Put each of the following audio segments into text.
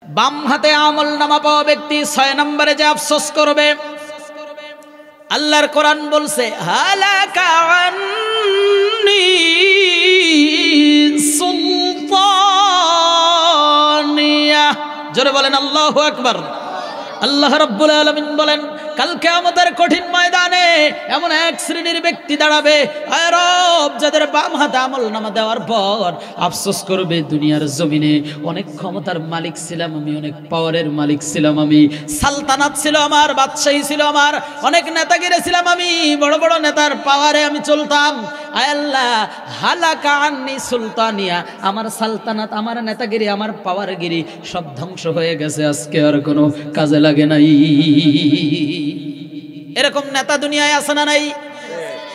বাম হাতে আমল নামা পাওয়া ব্যক্তি 6 নম্বরে যে আফসোস করবে, আল্লাহর কোরআন বলছে হালাকা আন্নি সুলতানিয়া। জোরে বলেন আল্লাহু আকবার। আল্লাহ রাব্বুল আলামিন বলেন কাল কিয়ামতের কঠিন ময়দানে এমন এক শ্রেণীর ব্যক্তি দাঁড়াবে, আয় রব, যাদের বাম হাতে আমলনামা দেওয়ার পর আফসোস করবে দুনিয়ার জমিনে অনেক ক্ষমতার মালিক ছিলাম আমি, অনেক পাওয়ারের মালিক ছিলাম আমি, সালতানাত ছিল আমার, বাদশাহী ছিল আমার, অনেক নেতাগিরি ছিলাম আমি, বড় বড় নেতার পাওয়ারে আমি চলতাম। আয় আল্লাহ, হালাকা আন্নি সুলতানিয়া, আমার সালতানাত, আমার নেতাগিরি, আমার পাওয়ারগিরি সব ধ্বংস হয়ে গেছে, আজকে আর কোনো কাজে লাগে নাই। এরকম নেতা দুনিয়ায় আছে না নাই?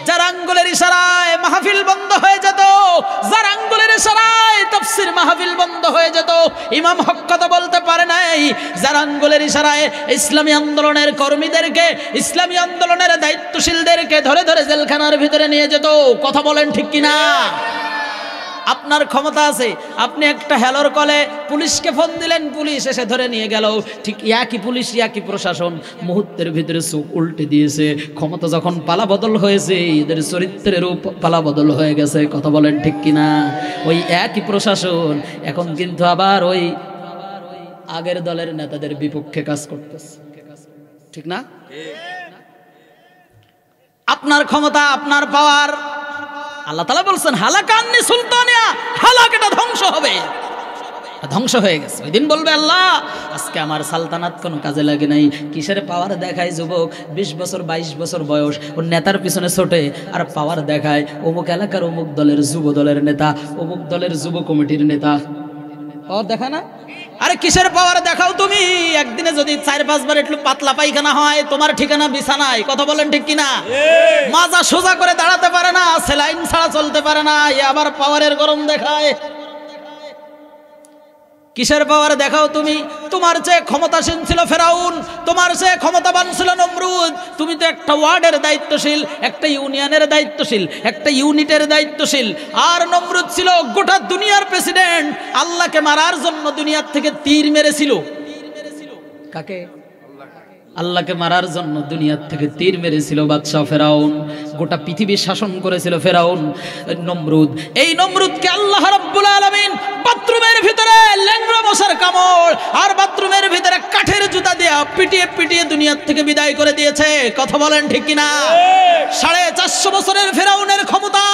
যার আঙ্গুলের ইশারায় মাহফিল বন্ধ হয়ে যেত, যার আঙ্গুলের ইশারায় তাফসীর মাহফিল বন্ধ হয়ে যেত, ইমাম হক কথা বলতে পারে নাই, যার আঙ্গুলের ইশারায় ইসলামী আন্দোলনের কর্মীদেরকে, ইসলামী আন্দোলনের দায়িত্বশীলদেরকে ধরে ধরে জেলখানার ভিতরে নিয়ে যেত। কথা বলেন ঠিক কিনা? আপনার ক্ষমতা আছে, আপনি একটা হ্যালোর কলে পুলিশকে ফোন দিলেন, পুলিশ এসে ধরে নিয়ে গেল, ঠিক একই পুলিশ একই প্রশাসন মুহূর্তের ভিতরে চোখ উল্টে দিয়েছে। ক্ষমতা যখন পালা বদল হয়েছে, এদের চরিত্রের পালা বদল হয়ে গেছে। কথা বলেন ঠিক কিনা? ওই একই প্রশাসন এখন কিন্তু আবার ওই আগের দলের নেতাদের বিপক্ষে কাজ করতেছে, ঠিক না? আপনার ক্ষমতা, আপনার পাওয়ার, আল্লাহ তাআলা বলছেন হালাকা আন্নি সুলতানিয়া, হালাক, এটা ধ্বংস হবে, ধ্বংস হয়ে গেছে। ওই দিন বলবে আল্লাহ আজকে আমার সালতানাত কোনো কাজে লাগে নাই। কিসের পাওয়ার দেখায় যুবক, 20 বছর 22 বছর বয়স, ওর নেতার পিছনে ছোটে আর পাওয়ার দেখায় অমুক এলাকার অমুক দলের যুব দলের নেতা, অমুক দলের যুব কমিটির নেতা। পাওয়ার দেখা না? আরে কিসের পাওয়ার দেখাও তুমি? একদিনে যদি 4-5 বার একটু পাতলা পায়খানা হয়, তোমার ঠিকানা বিছানায়। কথা বলেন ঠিক কিনা? মাজা সোজা করে দাঁড়াতে পারে না, সেলাইন ছাড়া চলতে পারে না, এ আবার পাওয়ারের গরম দেখায়। কিসের পাওয়ার দেখাও তুমি? তোমার চেয়ে ক্ষমতাসীন ছিল ফেরাউন, তোমার চেয়ে ক্ষমতাবান ছিল নমরুদ। তুমি তো একটা ওয়ার্ডের দায়িত্বশীল, একটা ইউনিয়নের দায়িত্বশীল, একটা ইউনিটের দায়িত্বশীল। আর নমরুদ ছিল গোটা দুনিয়ার প্রেসিডেন্ট। আল্লাহকে মারার জন্য দুনিয়ার থেকে তীর মেরেছিল। কাকে? আল্লাহকে মারার জন্য দুনিয়ার থেকে তীর মেরেছিল বাদশাহ ফেরাউন। গোটা পৃথিবী শাসন করেছিল ফেরাউন, নমরুদ। এই নমরুদকে আল্লাহ রাব্বুল আলামিন বাথরুমের ভিতরে ল্যাংড়া মশার কামড় আর বাথরুমের ভিতরে কাঠের জুতা দিয়ে পিটিয়ে পিটিয়ে দুনিয়ার থেকে বিদায় করে দিয়েছে। কথা বলেন ঠিক কিনা? 450 বছরের ফেরাউনের ক্ষমতা,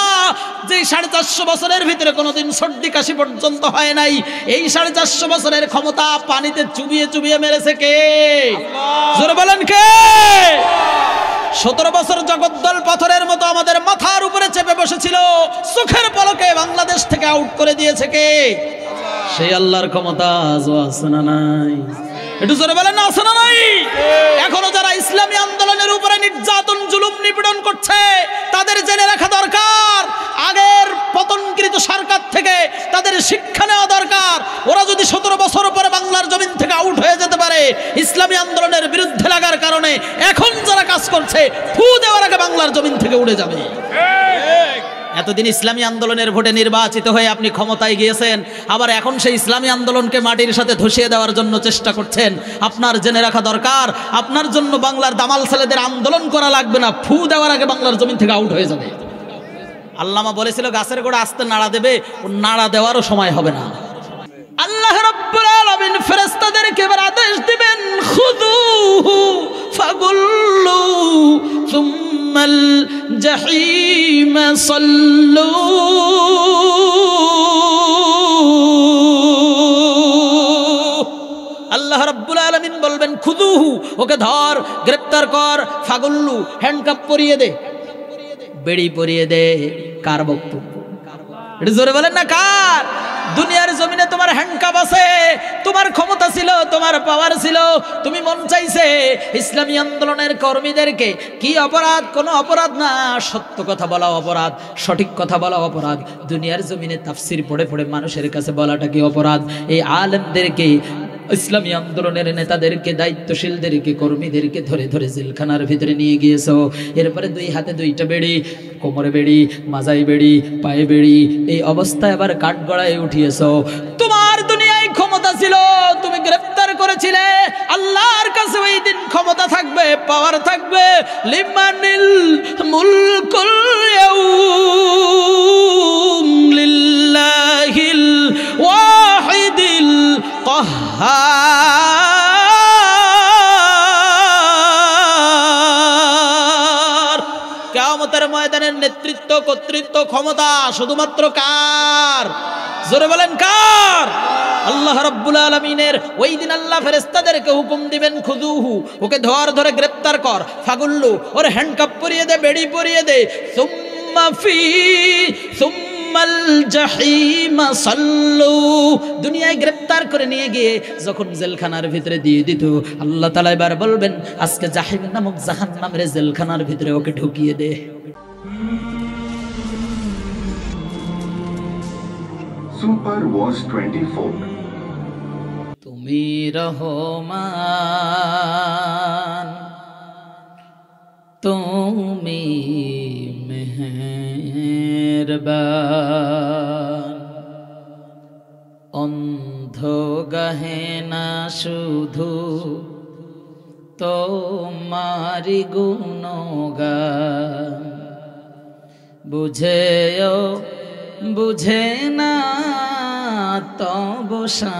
যে 450 বছরের ভিতরে কোনোদিন সর্দি কাশি পর্যন্ত হয় নাই, এই 450 বছরের ক্ষমতা পানিতে চুবিয়ে চুবিয়ে মেরেছে কে? জোরে বলেন কে? 17 বছর জগদ্দল পাথরের মতো আমাদের মাথার উপরে চেপে বসেছিল, চোখের পলকে বাংলাদেশ থেকে আউট করে দিয়েছে কে? সেই আল্লাহর ক্ষমতা আজও আছে না নাই? একটু জোরে বলেন না, আছে না নাই? এখনো যারা ইসলামী আন্দোলনের উপরে নির্যাতন জুলুম নিপীড়ন করছে, তাদের জেনে রাখা দরকার, আগের পতনকৃত সরকার থেকে তাদের শিক্ষা নেওয়া দরকার। ওরা যদি 17 বছর পরে বাংলার জমিন থেকে আউট হয়ে যেতে পারে ইসলামী আন্দোলনের বিরুদ্ধে লাগার কারণে, এখন যারা কাজ করছে ফু দেওয়ার আগে বাংলার জমিন থেকে উড়ে যাবে। এতদিন ইসলামী আন্দোলনের ভোটে নির্বাচিত হয়ে আপনি ক্ষমতায় গিয়েছেন, আবার এখন সেই ইসলামী আন্দোলনকে মাটির সাথে ধসিয়ে দেওয়ার জন্য চেষ্টা করছেন। আপনার জেনে রাখা দরকার, আপনার জন্য বাংলার দামাল ছেলেদের আন্দোলন করা লাগবে না, ফু দেওয়ার আগে বাংলার জমিন থেকে আউট হয়ে যাবে। আল্লামা বলেছিল গাছের গোড়া আস্তে নাড়া দেবে, ও নাড়া দেওয়ারও সময় হবে না। আল্লাহ রাব্বুল আলামিন ফেরেশতাদেরকে এবার আদেশ দিবেন, খুযুহু ফাগুল্লু সুম্মাল জাহিম সাল্লু। আল্লাহ রাব্বুল আলামিন বলবেন খুযুহু, ওকে ধর, গ্রেফতার কর, ফাগুল্লু, হ্যান্ডকাপ পরিয়ে দে, বেড়ি পরিয়ে দে। কার বক্তব্য? এটা জোরে বলেন না, কার? দুনিয়ার জমিনে তোমার হ্যান্ডকাপ আছে, তোমার ক্ষমতা ছিল, তোমার পাওয়ার ছিল, তুমি মন চাইছে ইসলামী আন্দোলনের কর্মীদেরকে, কি অপরাধ? কোনো অপরাধ না, সত্য কথা বলা অপরাধ, সঠিক কথা বলা অপরাধ। দুনিয়ার জমিনে তাফসির পড়ে পড়ে মানুষের কাছে বলাটা কি অপরাধ? এই আলেমদেরকে, ইসলামী আন্দোলনের নেতাদেরকে, দায়িত্বশীলদেরকে, কর্মীদেরকে ধরে ধরে জেলখানার ভিতরে নিয়ে গিয়েছো। এরপরে 2 হাতে 2টা বেড়ি, কোমরে বেড়ি, মাজায় বেড়ি, পায়ে বেড়ি, এই অবস্থায় আবার কাঠগড়ায় উঠিয়েছো। তোমার দুনিয়ায় ক্ষমতা ছিল, তুমি গ্রেফতার থাকবে, পাওয়ার থাকবে। লিমানিল মুলকুল ইয়াউম লিল্লাহিল ওয়াহিদিল কাহ্হার। কিয়ামতের ময়দানের নেতৃত্ব, কর্তৃত্ব, ক্ষমতা শুধুমাত্র কার? জোরে বলেন কার? আল্লাহ রাব্বুল আলামিনের। ওই দিন আল্লাহ ফেরেশতাদেরকে হুকুম দিবেন, খুযুহু, ওকে ধরে গ্রেফতার কর, ফাগুল্লু, ওর হ্যান্ডকাপ পরিয়ে দে, বেড়ি পরিয়ে দে, সুম্মাল জাহিম সাল্লু। দুনিয়ায় গ্রেফতার করে নিয়ে গিয়ে যখন জেলখানার ভিতরে দিয়ে দিত, আল্লাহ তাআলা এবার বলবেন, আজকে জাহিম নামক জাহান্নামের জেলখানার ভিতরে ওকে ঢুকিয়ে দে। Super watch 24। তুমি রহমান, তুমি মেহেরবান, অন্ধ গাহে না শুধু তোমারি গুণগান, বুঝে না তব শান।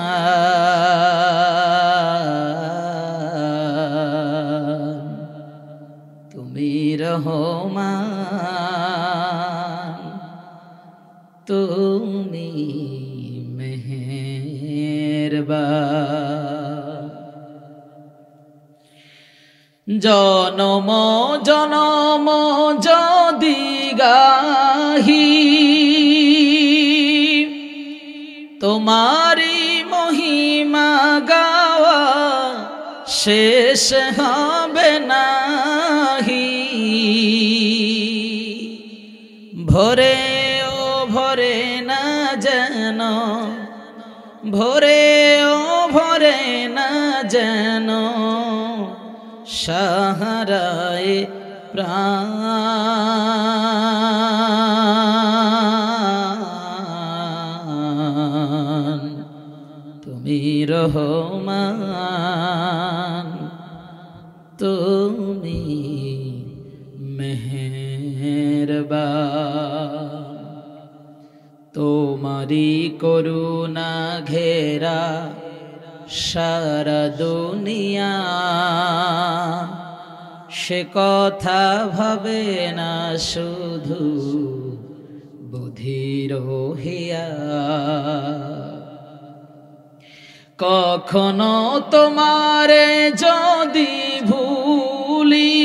তুমি রহমান, তুমি মেহেরবান। জনম জনম যদি গাহি তোমারি মহিমা, গাওয়া শেষ হবে নাহি। ভরে ও ভরে না যেন, ভরে ও ভরে না যেন সাহারায় প্রাণ। তুমি রহমান, তুমি মেহেরবান। তোমারি করুণা ঘেরা সারা দুনিয়া, সে কথা ভাবে না শুধু বুদ্ধির হিয়া। কখনো তোমারে যদি ভুলি,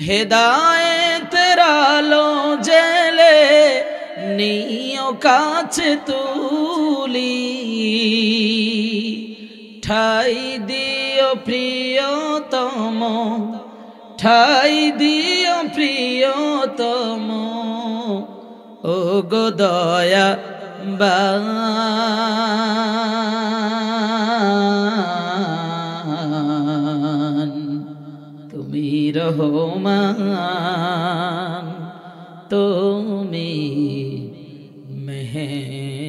হেদায়েতের আলো জেলে নিও কাছে তুলি। ঠাই দিও প্রিয়তম, ঠাই দিও প্রিয়তম, ও গো দয়া বান। তুমি রহমান, তুমি মেহেরবান।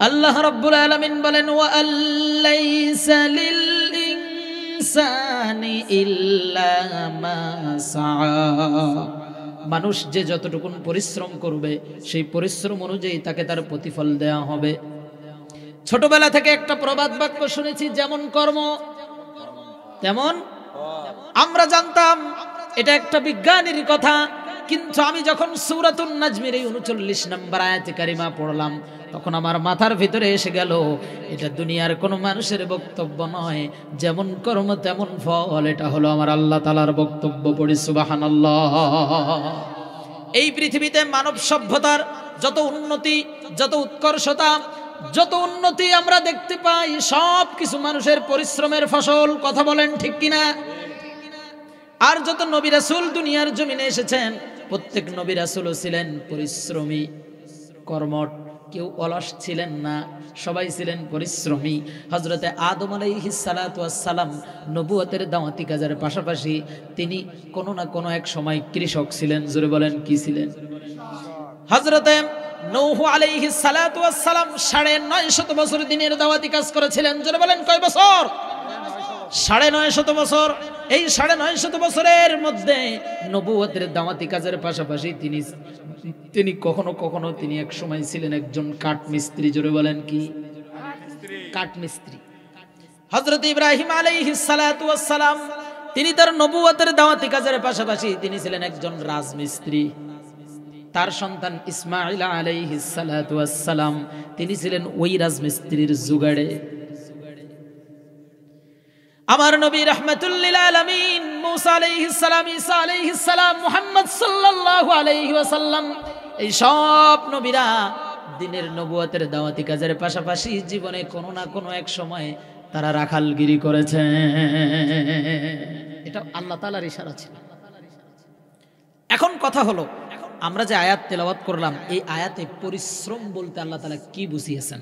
আল্লাহ রাব্বুল আলামিন বলেন, ওয়া আল্লাইসা লিল ইনসানি ইল্লা মা সাআ। মানুষ যে যতটুকু পরিশ্রম করবে সেই পরিশ্রম অনুযায়ী তাকে তার প্রতিফল দেয়া হবে। ছোটবেলা থেকে একটা প্রবাদ বাক্য শুনেছি, যেমন কর্ম তেমন। আমরা জানতাম এটা একটা বিজ্ঞানীর কথা, কিন্তু আমি যখন সূরাতুন নাজমের এই 39 নম্বর আয়াতে কারিমা পড়লাম, তখন আমার মাথার ভিতরে এসে গেল, এটা দুনিয়ার কোনো মানুষের বক্তব্য নয়। যেমন কর্ম তেমন ফল, এটা হলো আমার আল্লাহ তাআলার বক্তব্য। পড়ি সুবহানাল্লাহ। এই পৃথিবীতে মানব সভ্যতার যত উন্নতি, যত উৎকর্ষতা, যত উন্নতি আমরা দেখতে পাই, সব কিছু মানুষের পরিশ্রমের ফসল। কথা বলেন ঠিক কিনা? আর যত নবী রাসূল দুনিয়ার জমিনে এসেছেন, প্রত্যেক নবী রাসূলও ছিলেন পরিশ্রমী, কর্মঠ। কেউ অলস ছিলেন না, সবাই ছিলেন পরিশ্রমী। হযরতে আদম আলাইহিস সালাতু ওয়াস সালাম নবুয়তের দাওয়াতি কাজের পাশাপাশি তিনি কোনো না কোনো এক সময় কৃষক ছিলেন। জোরে বলেন কি ছিলেন? হযরতে নূহ আলাইহিস সালাতু ওয়াস সালাম 950 বছর দিনের দাওয়াতি কাজ করেছিলেন। জোরে বলেন কয় বছর? 950 বছর। এই 950 বছরের মধ্যে নবুয়তের দাওয়াতি কাজের পাশাপাশি তিনি কখনো কখনো তিনি এক সময় ছিলেন একজন কাঠমিস্ত্রি। জোরে বলেন কি? কাঠমিস্ত্রি। হযরত ইব্রাহিম আলাইহিস সালাতু ওয়াস সালাম তিনি তার নবুয়তের দাওয়াতি কাজের পাশাপাশি তিনি ছিলেন একজন রাজমিস্ত্রি। তার সন্তান ইসমাঈল আলাইহিস সালাতু ওয়াস সালাম তিনি ছিলেন ওই রাজমিস্ত্রির জুগাড়ে। আমার নবী রাহমাতুল লিল আলামিন মুসা আলাইহিস সালাম, ঈসা আলাইহিস সালাম, মুহাম্মদ সাল্লাল্লাহু আলাইহি ওয়াসাল্লাম এই সব নবীরা দিনের নবুয়তের দাওয়াতি কাজের পাশাপাশি জীবনে কোনো না কোনো এক সময় তারা রাখালগিরি করেছে। এটা আল্লাহ তাআলার ইশারা ছিল। এখন কথা হলো, আমরা যে আয়াত তেলাওয়াত করলাম এই আয়াতে পরিশ্রম বলতে আল্লাহ তাআলা কি বুঝিয়েছেন?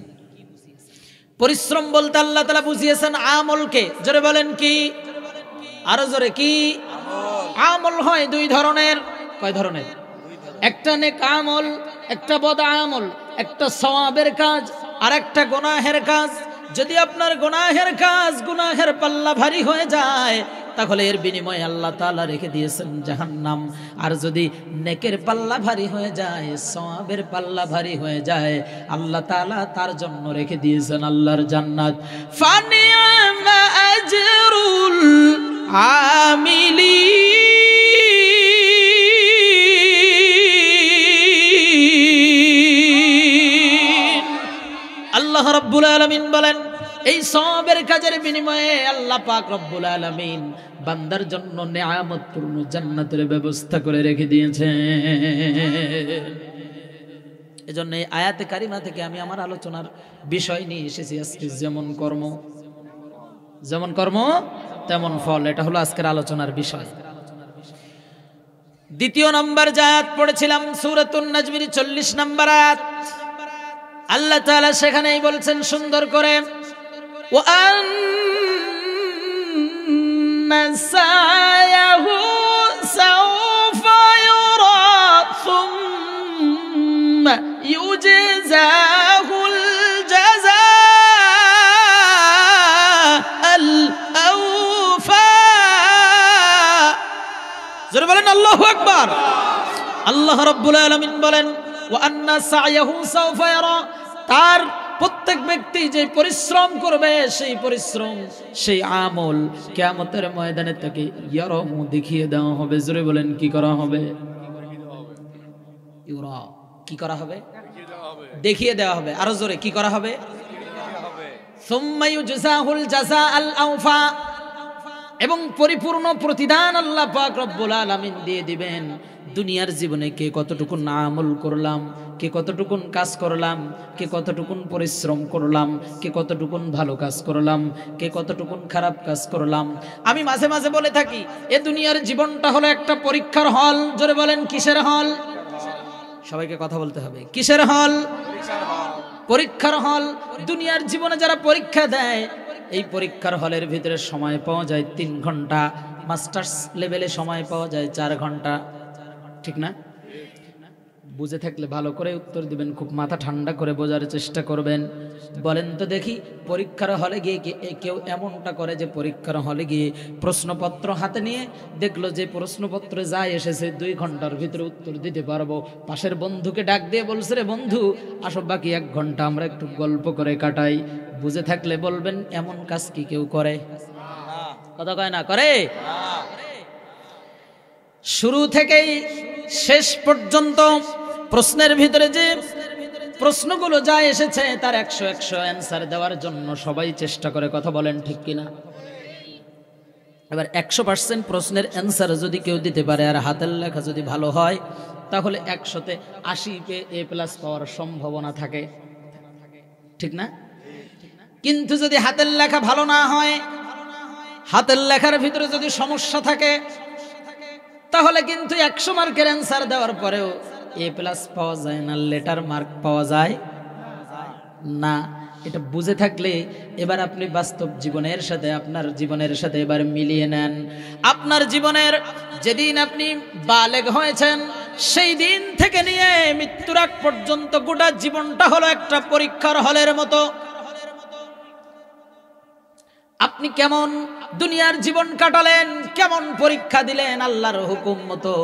পরিশ্রম বলতে আল্লাহ তাআলা বুঝিয়েছেন আমলকে। জোরে বলেন কি? আরো জোরে কি? আমল হয় দুই ধরনের। কয় ধরনের? একটা নেক আমল, একটা বদ আমল, একটা সওয়াবের কাজ আর একটা গুনাহের কাজ। যদি আপনার গুনাহের কাজ, গুনাহের পাল্লা ভারী হয়ে যায় তাহলে এর বিনিময়ে আল্লাহ তাআলা রেখে দিয়েছেন জাহান্নাম। আর যদি নেকের পাল্লা ভারী হয়ে যায়, সওয়াবের পাল্লা ভারী হয়ে যায়, আল্লাহ তাআলা তার জন্য রেখে দিয়েছেন আল্লাহর জান্নাত। ফানিআমা আজরুল আমিলিন। আল্লাহ রাব্বুল আলামিন বলেন এই সওয়াবের কাজের বিনিময়ে আল্লাহ পাক রব্বুল আলামিন বান্দার জন্য নেয়ামতপূর্ণ জান্নাতের ব্যবস্থা করে রেখে দিয়েছেন। এজন্য এই আয়াতে কারিমা থেকে আমি আমার আলোচনার বিষয় নিয়ে এসেছি আজকে যেমন কর্ম তেমন ফল। এটা হলো আজকের আলোচনার বিষয়। দ্বিতীয় নম্বর যে আয়াত পড়েছিলাম সূরাতুন নাজমের 40 নম্বর আয়াত, আল্লাহ তাআলা সেখানেই বলছেন সুন্দর করে, وَأَنَّ سَعْيَهُ سَوْفَ يُرَى ثُمَّ يُجْزَاهُ الْجَزَاءَ الْأَوْفَى। জোরে বলেন আল্লাহু আকবার। আল্লাহ রাব্বুল আলামিন বলেন وَأَنَّ سَعْيَهُ سَوْفَ يُرَى, তার প্রত্যেক ব্যক্তি যে পরিশ্রম করবে সেই পরিশ্রম, সেই আমল কিয়ামতের ময়দানে তাকে ইয়ারাহু দেখিয়ে দেওয়া হবে। জোরে বলেন কি করা হবে? ইউরা, কি করা হবে? দেখিয়ে দেওয়া হবে। আরো জোরে কি করা হবে? সুম্মা ইউজজাহুল জাযাআল আওফা, এবং পরিপূর্ণ প্রতিদান আল্লাহ পাক রব্বুল আলামিন দিয়ে দিবেন। দুনিয়ার জীবনে কে কতটুকু আমল করলাম, কে কতটুকুন কাজ করলাম, কে কতটুকুন পরিশ্রম করলাম, কে কতটুকুন ভালো কাজ করলাম, কে কতটুকুন খারাপ কাজ করলাম। আমি মাঝে মাঝে বলে থাকি এ দুনিয়ার জীবনটা হলো একটা পরীক্ষার হল। জোরে বলেন কিসের হল? সবাইকে কথা বলতে হবে। কিসের হল? পরীক্ষার হল। দুনিয়ার জীবনে যারা পরীক্ষা দেয় এই পরীক্ষার হলের ভিতরে সময় পাওয়া যায় 3 ঘন্টা, মাস্টার্স লেভেলে সময় পাওয়া যায় 4 ঘন্টা। ঠিক না? বুঝে থাকলে ভালো করে উত্তর দিবেন, খুব মাথা ঠান্ডা করে বোঝার চেষ্টা করবেন। বলেন তো দেখি, পরীক্ষার হলে গিয়ে কেউ এমনটা করে যে পরীক্ষার হলে গিয়ে প্রশ্নপত্র হাতে নিয়ে দেখলো যে প্রশ্নপত্রে যা এসেছে 2 ঘন্টার ভিতরে উত্তর দিতে পারবো, পাশের বন্ধুকে ডাক দিয়ে বলছে রে বন্ধু আসো বাকি 1 ঘন্টা আমরা একটু গল্প করে কাটাই। বুঝে থাকলে বলবেন এমন কাজ কি কেউ করে? কথা কয় না? করে। শুরু থেকেই শেষ পর্যন্ত প্রশ্নের ভিতরে যে প্রশ্নগুলো যা এসেছে তার 100 অ্যান্সার দেওয়ার জন্য সবাই চেষ্টা করে। কথা বলেন ঠিক কিনা? এবার 100% প্রশ্নের অ্যান্সার যদি কেউ দিতে পারে আর হাতের লেখা যদি ভালো হয় তাহলে 100তে 80 A+ পাওয়ার সম্ভাবনা থাকে। ঠিক না? কিন্তু যদি হাতের লেখা ভালো না হয়, হাতের লেখার ভিতরে যদি সমস্যা থাকে তাহলে কিন্তু 100 মার্কের অ্যান্সার দেওয়ার পরেও A+ পাওয়া যায় না, লেটার মার্ক পাওয়া যায় না। এটা বুঝে থাকলে এবার আপনি বাস্তব জীবনের সাথে, আপনার জীবনের সাথে এবার মিলিয়ে নেন। আপনার জীবনের যেদিন আপনি বালেগ হয়েছেন, সেই দিন থেকে নিয়ে মৃত্যুর আগ পর্যন্ত গোটা জীবনটা হলো একটা পরীক্ষার হলের মতো। আপনি কেমন দুনিয়ার জীবন কাটালেন, কেমন পরীক্ষা দিলেন আল্লাহর হুকুম মতো।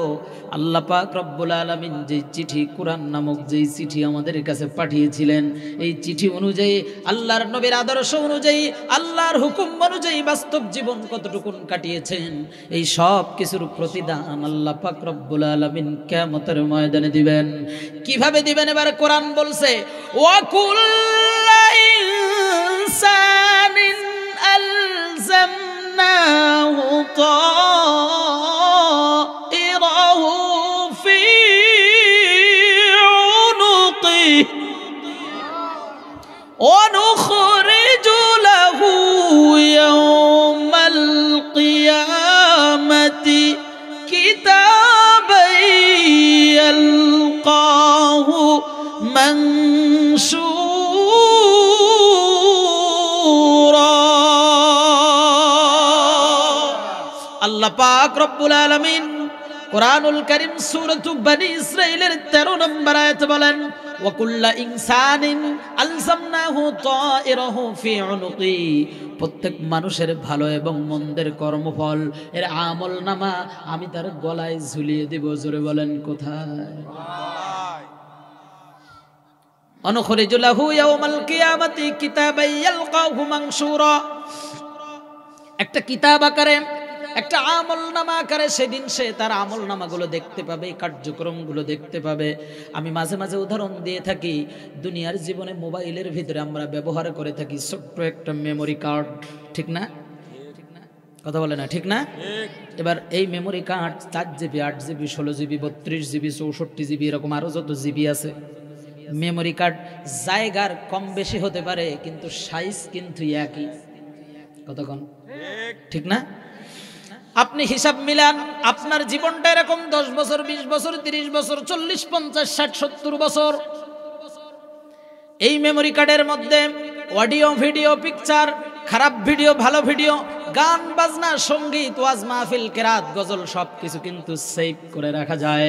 আল্লাহ পাক রব্বুল আলামিন যে চিঠি, কুরআন নামক যে চিঠি আমাদের কাছে পাঠিয়েছিলেন, এই চিঠি অনুযায়ী, আল্লাহর নবীর আদর্শ অনুযায়ী, আল্লাহর হুকুম অনুযায়ী বাস্তব জীবন কতটুকুন কাটিয়েছেন, এই সব কিছুর প্রতিদান আল্লাহ পাক রব্বুল আলামিন কিয়ামতের ময়দানে দিবেন। কিভাবে দিবেন? এবার কোরআন বলছে, ওয়াকুল্লা ইনসানিন আলজামনাহু তাইরাহু ফি উনুকিহি ওয়া নুখরিজু লাহু ইয়াওমাল কিয়ামাতি কিতাবান ইয়ালকাহু মানশুরা। আল্লাহ পাক রব্বুল আলামিন কুরআনুল কারীম সূরাতু বনী ইসরাঈলের 13 নম্বর আয়াতে বলেন, ওয়া কুল্লা ইনসানিন আলজামনাহু তাইরাহু ফি উনুকি। প্রত্যেক মানুষের ভালো এবং মন্দের কর্মফল, এর আমলনামা আমি তার গলায় ঝুলিয়ে দেব। জোরে বলেন কোথায়? অনুখরিজু লাহু ইয়াওমাল কিয়ামাতি কিতাবান ইয়ালকাহু মানশুরা। একটা কিতাব আকারে, একটা আমলনামা আকারে সেদিন সে তার আমলনামাগুলো দেখতে পাবে, কার্যক্রমগুলো দেখতে পাবে। আমি মাঝে মাঝে উদাহরণ দিয়ে থাকি, দুনিয়ার জীবনে মোবাইলের ভিতরে আমরা ব্যবহার করে থাকি ছোট্ট একটা মেমোরি কার্ড, ঠিক না? কথা বলে না, ঠিক না? এবার এই memory card 4 GB, 8 GB, 16 GB, 32 GB, 64 GB, এরকম আরো যত জিবি আছে মেমোরি কার্ড, জায়গার কম বেশি হতে পারে কিন্তু সাইজ কিন্তু একই। কতক্ষণ? ঠিক না? আপনি হিসাব মিলান, আপনার জীবনটা এরকম 10 বছর, 20 বছর, 30 বছর, 40, 50, 60, 70 বছর। এই মেমোরি কার্ডের মধ্যে অডিও, ভিডিও, পিকচার, খারাপ ভিডিও, ভালো ভিডিও, গান বাজনা, সঙ্গীত, ওয়াজ মাহফিল, কেরাত, গজল সবকিছু কিন্তু সেভ করে রাখা যায়।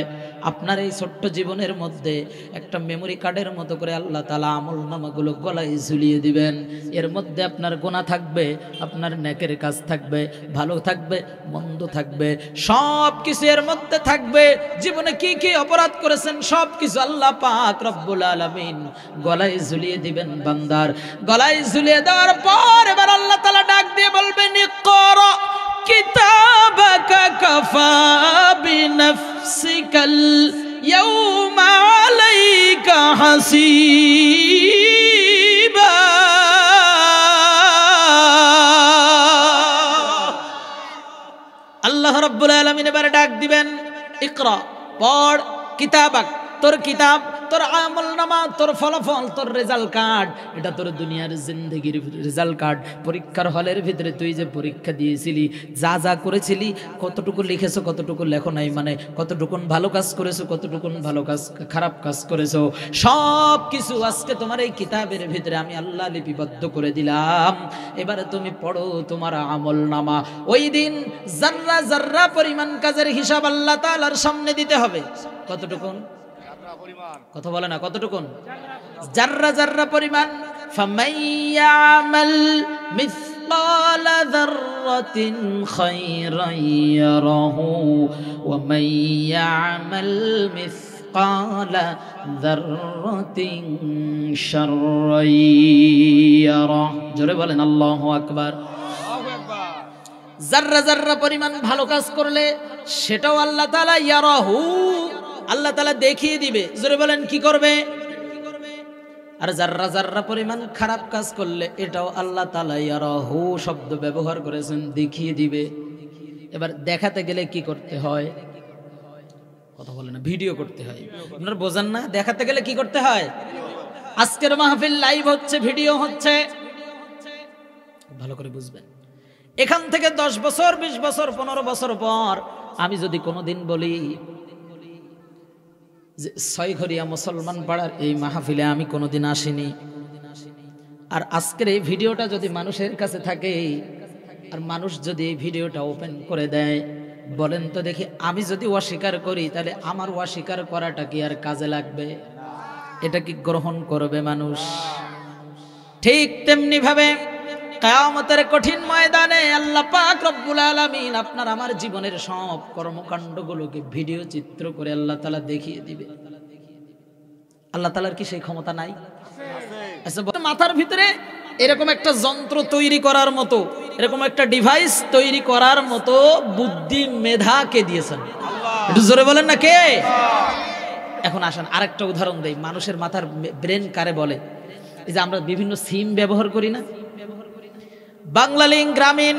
আপনার এই ছোট্ট জীবনের মধ্যে একটা মেমোরি কার্ডের মতো করে আল্লাহ তাআলা আমলনামাগুলো গলায় ঝুলিয়ে দিবেন। এর মধ্যে আপনার গুনাহ থাকবে, আপনার নেকের কাজ থাকবে, ভালো থাকবে, মন্দ থাকবে, সব কিছু এর মধ্যে থাকবে। জীবনে কি কি অপরাধ করেছেন সব কিছু আল্লাহ পাক রব্বুল আলামিন গলায় ঝুলিয়ে দিবেন বান্দার। গলায় ঝুলিয়ে দেওয়ার পর এবার আল্লাহ তাআলা ডাক দিয়ে বলবেন, ইকরা কিতাবাকা কাফা বিনাফসিকাল ইয়াওমা আলাইকা হাসিবা। আল্লাহ রাব্বুল আলামিন এবার ডাক দিবেন, ইকরা, পড়, কিতাবাক, তোর কিতাব, তোর আমলনামা, তোর ফলাফল, তোর রেজাল্ট কার্ড, এটা তোর দুনিয়ার জিন্দেগির রেজাল্ট কার্ড। পরীক্ষার হলের ভিতরে তুই যে পরীক্ষা দিয়েছিলি, যা যা করেছিলি, কতটুকু লিখেছো, কতটুকু লেখো নাই, মানে কতটুকুন ভালো কাজ করেছো, কতটুকুন ভালো কাজ, খারাপ কাজ করেছো, সব কিছু আজকে তোমার এই কিতাবের ভিতরে আমি আল্লাহ লিপিবদ্ধ করে দিলাম। এবারে তুমি পড়ো তোমার আমলনামা। ওই দিন জাররা জাররা পরিমাণ কাজের হিসাব আল্লাহ তাআলার সামনে দিতে হবে। কতটুকুন? কথা বলে না, কতটুকুন? জাররা জাররা পরিমাণ। ফামান ইয়ামাল মিসকালা যাররাতিন খায়রান ইয়ারাহু ওয়া মান ইয়ামাল মিসকালা যাররাতিন শাররান ইয়ারাহু। জোরে বলেন আল্লাহু আকবার। জাররা জাররা পরিমাণ ভালো কাজ করলে সেটাও আল্লাহ তাআলা ইয়ারাহু, আল্লাহ তাআলা দেখিয়ে দিবে। জোরে বলেন কি করবে? আর জাররা জাররা পরিমাণ খারাপ কাজ করলে এটাও আল্লাহ তাআলা ইয়ারাহু শব্দ ব্যবহার করেছেন, দেখিয়ে দিবে। এবার দেখাতে গেলে কি করতে হয়? কথা বলে না, ভিডিও করতে হয়। আপনারা বোঝেন না? দেখাতে গেলে কি করতে হয়? আজকের মাহফিল লাইভ হচ্ছে, ভিডিও হচ্ছে, ভালো করে বুঝবেন। এখান থেকে 10 বছর, 20 বছর, 15 বছর পর আমি যদি কোনোদিন বলি যে ছয়ঘরিয়া মুসলমান পাড়ার এই মাহফিলে আমি কোনোদিন আসিনি, আর আজকের এই ভিডিওটা যদি মানুষের কাছে থাকে, আর মানুষ যদি এই ভিডিওটা ওপেন করে দেয়, বলেন তো দেখি, আমি যদি অস্বীকার করি তাহলে আমার অস্বীকার করাটা কি আর কাজে লাগবে? এটা কি গ্রহণ করবে মানুষ? ঠিক তেমনি ভাবে কিয়ামতের কঠিন ময়দানে আল্লাহ পাক রব্বুল আলামিন আপনার আমার জীবনের সব কর্মকাণ্ডগুলোকে ভিডিও চিত্র করে আল্লাহ তাআলা দেখিয়ে দিবে। আল্লাহ তাআলার কি সেই ক্ষমতা নাই? আচ্ছা, মাথার ভিতরে এরকম একটা যন্ত্র তৈরি করার মতো, এরকম একটা ডিভাইস তৈরি করার মতো বুদ্ধি মেধা কে দিয়েছেন? একটু জোরে বলেন না কে? এখন আসেন আরেকটা উদাহরণ দেই। মানুষের মাথার ব্রেন কারে বলে? এই যে আমরা বিভিন্ন সিম ব্যবহার করি না, বাংলালিংক, গ্রামীণ,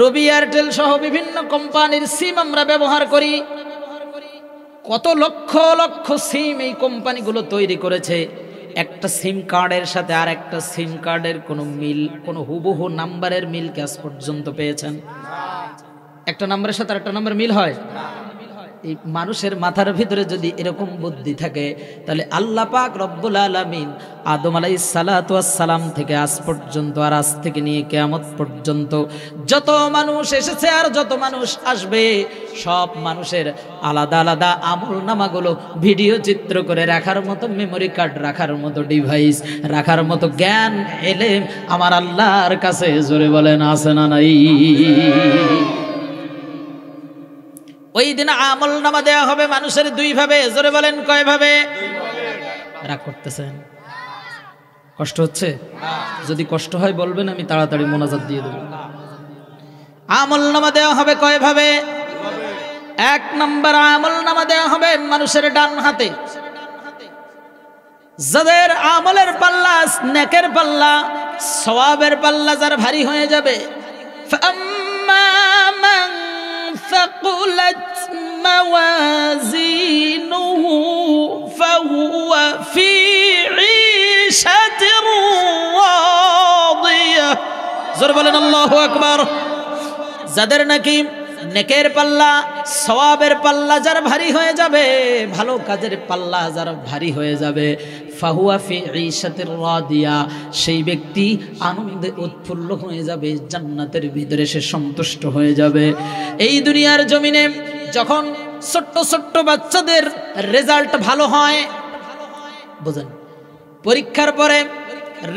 রবি, এয়ারটেল সহ বিভিন্ন কোম্পানির সিম আমরা ব্যবহার করি। কত লক্ষ লক্ষ সিম এই কোম্পানিগুলো তৈরি করেছে। একটা সিম কার্ডের সাথে আর একটা সিম কার্ডের কোনো মিল, কোনো হুবহু নাম্বারের মিল কি আজ পর্যন্ত পেয়েছেন? একটা নাম্বারের সাথে আরেকটা নাম্বার মিল হয়? এই মানুষের মাথার ভিতরে যদি এরকম বুদ্ধি থাকে, তাহলে আল্লাহ পাক রব্বুল আলামিন আদম আলাইহিস সালাতু ওয়াস সালাম থেকে আজ পর্যন্ত, আর আজ থেকে নিয়ে কিয়ামত পর্যন্ত যত মানুষ এসেছে আর যত মানুষ আসবে, সব মানুষের আলাদা আলাদা আমলনামাগুলো ভিডিও চিত্র করে রাখার মতো, মেমোরি কার্ড রাখার মতো, ডিভাইস রাখার মতো জ্ঞান এলেম আমার আল্লাহর কাছে, জোরে বলেন আছে না নাই? ওই দিন আমল নামা দেওয়া হবে মানুষের দুই ভাবে। জোরে বলেন কয় ভাবে? রাগ করতেছেন? কষ্ট হচ্ছে? যদি কষ্ট হয় বলবেন, আমি তাড়াতাড়ি মোনাজাত দিয়ে দেব। আমল নামা দেওয়া হবে কয় ভাবে? এক নম্বর, আমল নামা দেওয়া হবে মানুষের ডান হাতে। যাদের আমলের পাল্লা, নেকের পাল্লা, সওয়াবের পাল্লা যার ভারী হয়ে যাবে, ثقلت موازينه فهو في عيشة راضية। জোর বলেন আল্লাহু আকবার। যাদের নাকি নেকের পাল্লা, সওয়াবের পাল্লা যার ভারী হয়ে যাবে, ভালো কাজের পাল্লা যার ভারী হয়ে যাবে, ফাহুয়া ফি ঈশাতির রাদিয়া, সেই ব্যক্তি আনন্দে উৎফুল্ল হয়ে যাবে, জান্নাতের ভিতরে সে সন্তুষ্ট হয়ে যাবে। এই দুনিয়ার জমিনে যখন ছোট্ট ছোট্ট বাচ্চাদের রেজাল্ট ভালো হয়, বুঝেন, পরীক্ষার পরে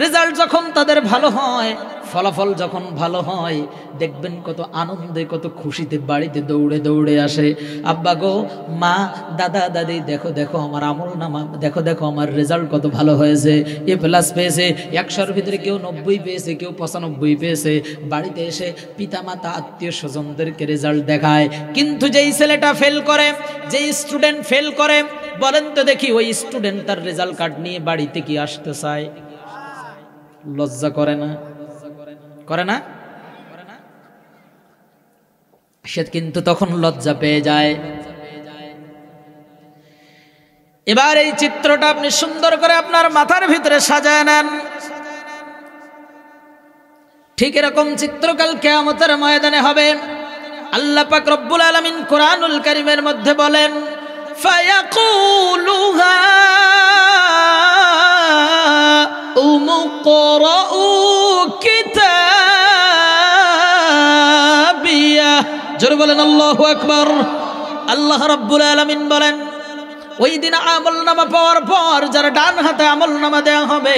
রেজাল্ট যখন তাদের ভালো হয়, ফলাফল যখন ভালো হয়, দেখবেন কত আনন্দে, কত খুশিতে বাড়িতে দৌড়ে দৌড়ে আসে। আব্বা গো, মা, দাদা, দাদি, দেখো দেখো আমার আমল নামা, দেখো দেখো আমার রেজাল্ট কত ভালো হয়েছে, A+ পেয়েছে। 100-র ভিতরে কেউ 90 পেয়েছে, কেউ 95 পেয়েছে। বাড়িতে এসে পিতা মাতা, আত্মীয় স্বজনদেরকে রেজাল্ট দেখায়। কিন্তু যেই ছেলেটা ফেল করে, যেই স্টুডেন্ট ফেল করে, বলেন তো দেখি ওই স্টুডেন্ট তার রেজাল্ট কার্ড নিয়ে বাড়িতে কি আসতে চায়? লজ্জা করে না? করে না? সে কিন্তু তখন লজ্জা পেয়ে যায়। এবার এই চিত্রটা আপনি সুন্দর করে আপনার মাথার ভিতরে সাজায় নেন। ঠিক এরকম চিত্রকাল কিয়ামতের ময়দানে হবে। আল্লাহ পাক রব্বুল আলামিন কোরআনুল কারীমের মধ্যে বলেন, ফায়াকুলু উমুকরাউ কিতাবিয়া। জোরে বলেন আল্লাহু আকবার। আল্লাহ রাব্বুল আলামিন বলেন, ওই দিন আমলনামা পাওয়ার পর যারা ডান হাতে আমলনামা দেওয়া হবে,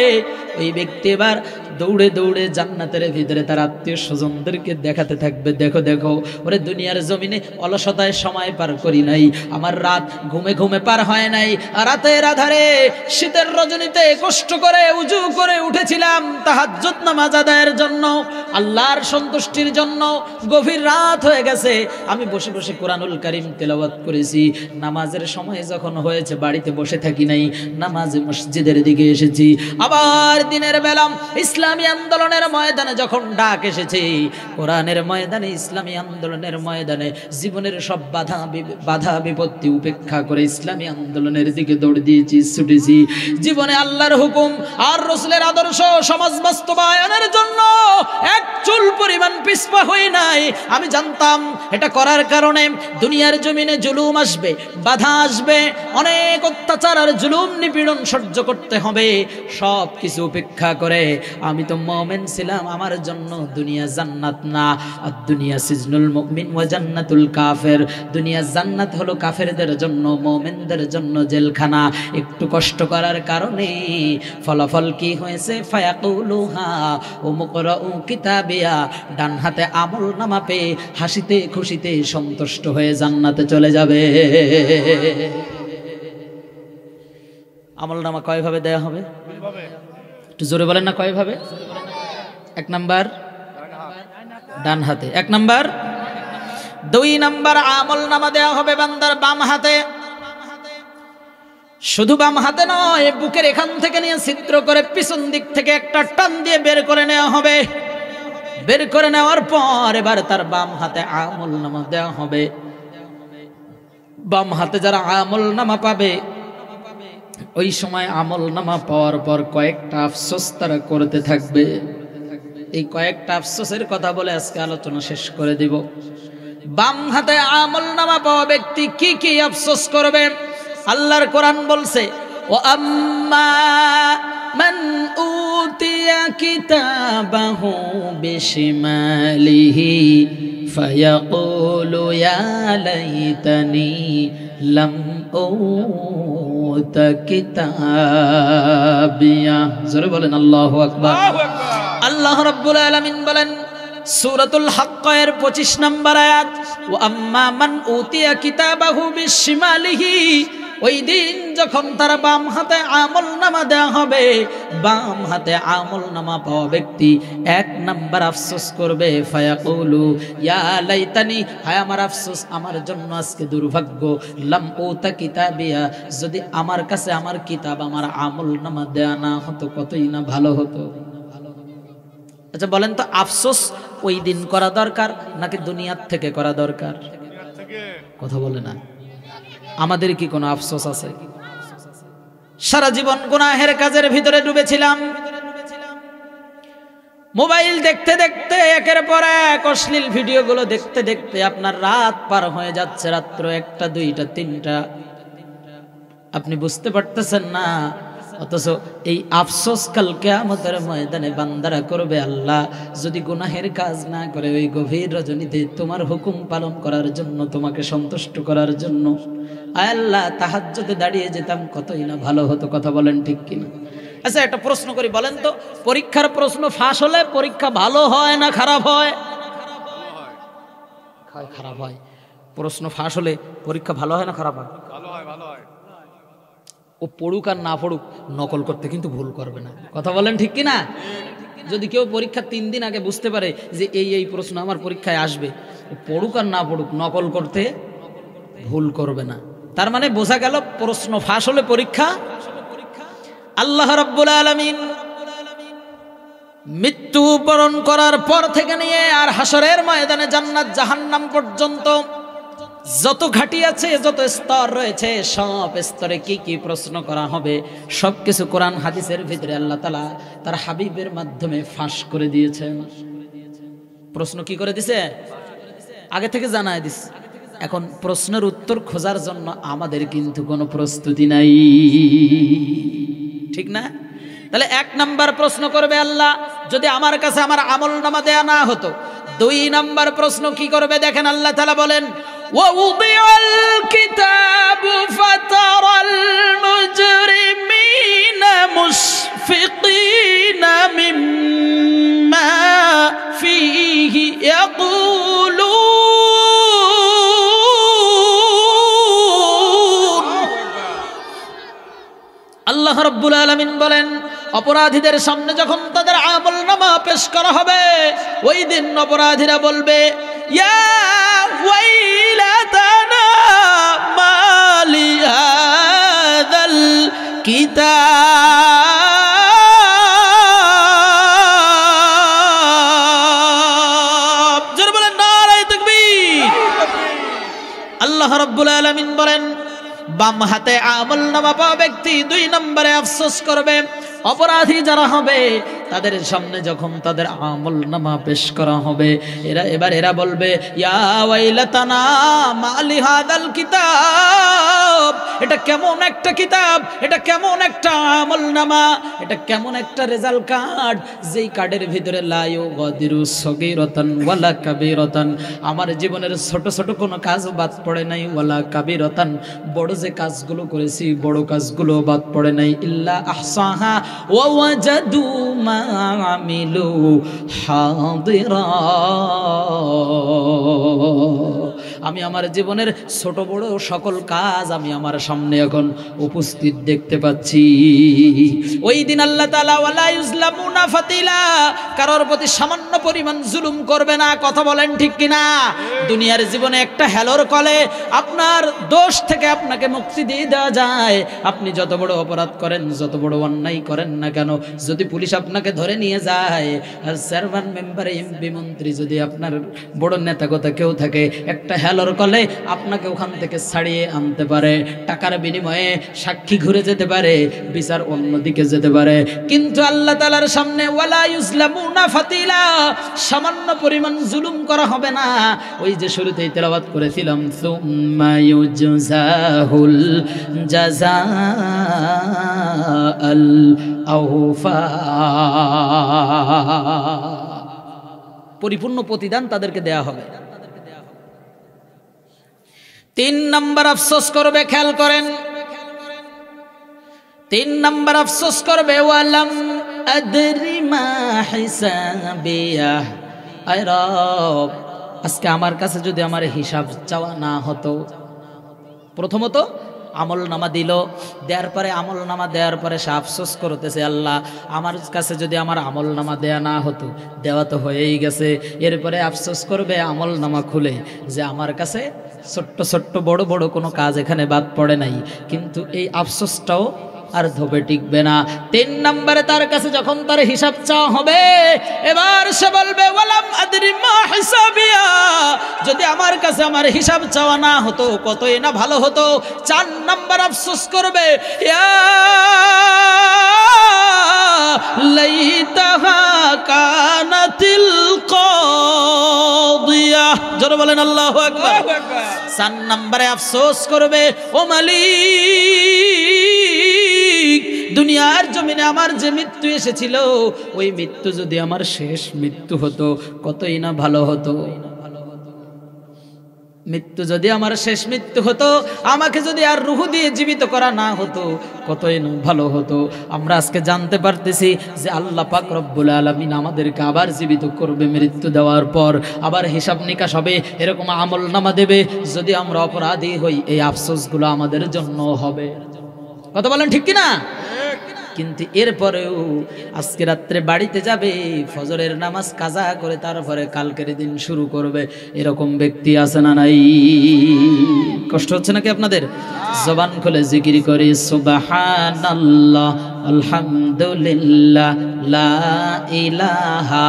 ওই ব্যক্তি এবার দৌড়ে দৌড়ে জান্নাতের ভিতরে তার আত্মীয় স্বজনদেরকে দেখাতে থাকবে, দেখো দেখো, ওরে দুনিয়ার জমিনে অলসতায় সময় পার করি নাই, আমার রাত ঘুমে ঘুমে পার হয় নাই, রাতের আধারে শীতের রজনীতে কষ্ট করে উজু করে উঠেছিলাম তাহাজ্জুদ নামাজ আদায়ের জন্য, আল্লাহর সন্তুষ্টির জন্য। গভীর রাত হয়ে গেছে, আমি বসে বসে কোরআনুল কারীম তেলাওয়াত করেছি। নামাজের সময় যখন হয়েছে বাড়িতে বসে থাকি নাই, নামাজে মসজিদের দিকে এসেছি। আবার দিনের বেলা ইসলামী আন্দোলনের ময়দানে যখন ডাক এসেছে, কোরআনের ময়দানে, ইসলামী আন্দোলনের ময়দানে, জীবনের সব বাধা বিপত্তি উপেক্ষা করে ইসলামী আন্দোলনের দিকে দৌড় দিয়েছি, ছুটেছি। জীবনে আল্লাহর হুকুম আর রাসূলের আদর্শ সমাজ বাস্তবায়নের জন্য এক চুল পরিমাণ পিছপা হই নাই। আমি জানতাম এটা করার কারণে দুনিয়ার জমিনে জুলুম আসবে, বাধা আসবে, অনেক অত্যাচার আর জুলুম নিপীড়ন সহ্য করতে হবে। সব কিছু উপেক্ষা করে আমি তো মুমিন ছিলাম, আমার জন্য দুনিয়া জান্নাত না। আর দুনিয়া সিজনুল মুমিন ওয়া জান্নাতুল কাফের, দুনিয়া জান্নাত হলো কাফেরদের জন্য, মুমিনদের জন্য জেলখানা। একটু কষ্ট করার কারণে ফলাফল কি হয়েছে? ফায়াকুলুহা ও মুকরাউ কিতাবিয়া, ডান হাতে আমল নামা পেয়ে হাসিতে খুশিতে সন্তুষ্ট হয়ে জান্নাতে চলে যাবে। আমল নামা কয়ভাবে দেয়া হবে? একটু জোরে বলেন না, কয়ভাবে? 1 নাম্বার ডান হাতে, 1 নাম্বার। 2 নাম্বার আমল নামা দেয়া হবে বান্দার বাম হাতে। শুধু বাম হাতে নয়, বুকের এখান থেকে নিয়ে ছিদ্র করে পিছন দিক থেকে একটা টান দিয়ে বের করে নেওয়া হবে। বের করে নেওয়ার পর এবার তার বাম হাতে আমল নামা দেওয়া হবে। বাম হাতে যারা আমল নামা পাবে, ওই সময় আমল নামা পাওয়ার পর কয়েকটা আফসোস তারা করতে থাকবে। এই কয়েকটা আফসোসের কথা বলে আজকে আলোচনা শেষ করে দিব। বাম হাতে আমল নামা পাওয়া ব্যক্তি কি কি আফসোস করবে? আল্লাহর কোরআন বলছে, ও আম্মা মান উতিয়া কিতাবাহু বিশিমালিহি ফায়াকুলু ইয়া লাইতানি লাম উতা কিতাবিয়া। জোরে বলেন আল্লাহু আকবার। আল্লাহ রাব্বুল আলামিন বলেন সূরাতুল হাক্ক এর 25 নম্বর আয়াত, ও আম্মা মান উতিয়া কিতাবাহু বিশিমালিহি, ওই দিন যখন তার বাম হাতে আমল নামা দেওয়া হবে, বাম হাতে আমল নামা পাওয়া ব্যক্তি 1 নাম্বার আফসোস করবে, ফায়াকুলু ইয়া লাইতানি, হায় আমার আফসোস, আমার জন্য আজকে দুর্ভাগ্য, লাম উতা কিতাবিয়া, যদি আমার কাছে আমার কিতাব, আমার আমল নামা দেয়া না হতো, কতই না ভালো হতো। আচ্ছা বলেন তো, আফসোস ওই দিন করা দরকার নাকি দুনিয়ার থেকে করা দরকার? কথা বলে না। আমাদের কি কোনো আফসোস আছে? সারা জীবন গুনাহের কাজের ভিতরে ডুবেছিলাম, মোবাইল দেখতে দেখতে একের পর এক অশ্লীল ভিডিওগুলো দেখতে দেখতে আপনার রাত পার হয়ে যাচ্ছে, রাত্র 1টা 2টা 3টা, আপনি বুঝতে পারতেছেন না। অথচ এই আফসোস কাল কিয়ামতের ময়দানে বান্দারা করবে, আল্লাহ যদি গুনাহের কাজ না করে ওই গভীর রজনীতে তোমার হুকুম পালন করার জন্য, তোমাকে সন্তুষ্ট করার জন্য, আয় আল্লাহ তাহাজ্জুদে দাঁড়িয়ে যেতাম, কতই না ভালো হতো। কথা বলেন ঠিক কিনা? আচ্ছা একটা প্রশ্ন করি, বলেন তো, পরীক্ষার প্রশ্ন ফাঁস হলে পরীক্ষা ভালো হয় না খারাপ হয়? খারাপ হয়। প্রশ্ন ফাঁস হলে পরীক্ষা ভালো হয় না খারাপ হয়? ভালো হয়। ও পড়ুক আর না পড়ুক, নকল করতে কিন্তু ভুল করবে না। কথা বলেন ঠিক কিনা? যদি কেউ পরীক্ষা 3 দিন আগে বুঝতে পারে যে এই প্রশ্ন আমার পরীক্ষায় আসবে, পড়ুক আর না পড়ুক, নকল করতে ভুল করবে না। তার মানে বোঝা গেল প্রশ্ন ফাঁস হলে পরীক্ষা। আল্লাহ রাব্বুল আলামিন মৃত্যু বরণ করার পর থেকে নিয়ে আর হাসরের ময়দানে জান্নাত জাহান্নাম পর্যন্ত যত ঘাটি আছে, যত স্তর রয়েছে, সব স্তরে কি কি প্রশ্ন করা হবে সবকিছু কোরআন হাদিসের ভিতরে আল্লাহ তাআলা তার হাবিবের মাধ্যমে ফাঁস করে দিয়েছেন। প্রশ্ন কি করে দিছে? আগে থেকে জানায় দিছে। এখন প্রশ্নের উত্তর খোঁজার জন্য আমাদের কিন্তু কোনো প্রস্তুতি নাই, ঠিক না? তাহলে 1 নাম্বার প্রশ্ন করবে আল্লাহ, যদি আমার কাছে আমার আমল নামা দেয়া না হতো। 2 নাম্বার প্রশ্ন কি করবে দেখেন, আল্লাহ তাআলা বলেন, وَوُضِعَ الْكِتَابُ فَتَرَى الْمُجْرِمِينَ مُشْفِقِينَ مِمَّا فِيهِ يَقُولُونَ। আল্লাহ রাব্বুল আলামিন বলেন, অপরাধীদের সামনে যখন তাদের আমলনামা পেশ করা হবে, ওই দিন অপরাধীরা বলবে, ইয়া ওয়াইলাতানা মা লি হাযাল কিতাব। জোরে বলেন নারায়ে তাকবীর। আল্লাহ রাব্বুল আলামিন বলেন, বাম হাতে আমল নামা পাওয়া ব্যক্তি 2 নম্বরে আফসোস করবে। অপরাধী যারা হবে তাদের সামনে যখন তাদের আমলনামা পেশ করা হবে, এরা বলবে ইয়া ওয়াইলাতানা মালি হাদাল কিতাব, এটা কেমন একটা কিতাব, এটা কেমন একটা আমলনামা, এটা কেমন একটা রেজাল্ট কার্ড, যেই কার্ডের ভিতরে লা ইউগাদিরু সগীরাতান ওয়ালা কাবীরাতান, আমার জীবনের ছোট ছোট কোনো কাজ বাদ পড়ে নাই, ওয়ালা কাবীরাতান, বড় যে কাজগুলো করেছি বড় কাজগুলো বাদ পড়ে নাই, ইল্লা আহসাহা ওয়া ওয়াজাদু মা আমিলু হাদিরা। আমি আমার জীবনের ছোট বড় সকল কাজ আমি আমার সামনে এখন উপস্থিত দেখতে পাচ্ছি। ওই দিন আল্লাহ তাআলা ওয়ালা ইউজলামুনা ফাতিলা, কারোর প্রতি সামান্য পরিমাণ জুলুম করবে না। কথা বলেন ঠিক কিনা? দুনিয়ার জীবনে একটা হেলোর কলে আপনার দোষ থেকে আপনাকে মুক্তি দিয়ে দেওয়া যায়। আপনি যত বড় অপরাধ করেন, যত বড় অন্যায় করেন না কেন, যদি পুলিশ আপনাকে ধরে নিয়ে যায়, আর চেয়ারম্যান মেম্বার এমপি মন্ত্রী যদি আপনার বড় নেতা কথা কেউ থাকে, একটা হেলোর কলে আপনাকে ওখান থেকে ছাড়িয়ে আনতে পারে, টাকার বিনিময়ে সাক্ষী ঘুরে যেতে পারে, বিচার অন্যদিকে যেতে পারে। কিন্তু আল্লাহ তাআলার সামনে ওয়ালা ইউজলামুনা ফাতিলা, সামান্য পরিমাণ জুলুম করা হবে না। ওই যে শুরুতেই তেলাওয়াত করেছিলাম, সুম্মা ইউজজাহুল জাযাআল আওফা, পরিপূর্ণ প্রতিদান তাদেরকে দেয়া হবে। 3 নম্বর আফসোস করবে, খেয়াল করেন, 3 নম্বর আফসোস করবে, ওয়ালাম আদরি মা হিসাবিয়া, আয় রব, আজকে আমার কাছে যদি আমার হিসাব চাওয়া না হতো। প্রথমত আমল নামা দিল, দেওয়ার পরে আমল নামা দেওয়ার পরে সে আফসোস করতেছে, আল্লাহ আমার কাছে যদি আমার আমল নামা দেয়া না হতো, দেওয়া তো হয়েই গেছে। এরপরে আফসোস করবে আমল নামা খুলে যে আমার কাছে ছোট্ট ছোট্ট বড় বড় কোনো কাজ এখানে বাদ পড়ে নাই। কিন্তু এই আফসোসটাও আর ধোপে টিকবে না। 3 নম্বরে তার কাছে যখন তার হিসাব চাওয়া হবে, এবার সে বলবে ওয়ালাম আদরি মা হিসাবিয়া, যদি আমার কাছে আমার হিসাব চাওয়া না হতো কতই না ভালো হতো। 4 নম্বর আফসোস করবে, ইয়া লাইতাহা কানাতিল কাদিয়া, জোরে বলেন আল্লাহু আকবার। 4 নম্বরে আফসোস করবে, ও মালিক, দুনিয়ার জমিনে আমার যে মৃত্যু এসেছিল, ওই মৃত্যু যদি আমার শেষ মৃত্যু হতো কতই না ভালো হতো। মৃত্যু যদি আমার শেষ মৃত্যু হতো, আমাকে যদি আর রূহ দিয়ে জীবিত করা না হতো কতই না ভালো হতো। আমরা আজকে জানতে পারতেছি যে আল্লাহ পাক রব্বুল আলামিন আমাদেরকে আবার জীবিত করবে, মৃত্যু দেওয়ার পর আবার হিসাব নিকাশ হবে, এরকম আমল নামা দেবে। যদি আমরা অপরাধী হই, এই আফসোসগুলো আমাদের জন্য হবে। কথা বলেন ঠিক কিনা? কিন্তু এরপরেও আজকে রাত্রে বাড়িতে যাবে, ফজরের নামাজ কাজা করে তারপরে কালকের দিন শুরু করবে, এরকম ব্যক্তি আছে না নাই? কষ্ট হচ্ছে নাকি আপনাদের? জবান খুলে জিকির করে সুবহানাল্লাহ, আলহামদুলিল্লাহ, লা ইলাহা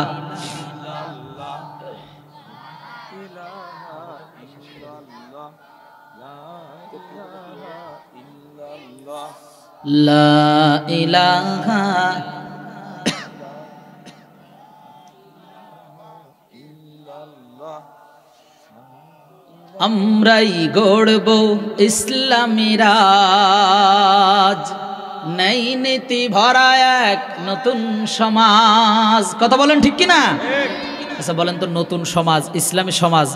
লা ইলাহা আমরাই গড়ব ইসলামী রাজ, নেই নীতি ভরা এক নতুন সমাজ। কথা বলেন ঠিক কিনা? আচ্ছা বলেন তো, নতুন সমাজ, ইসলামী সমাজ,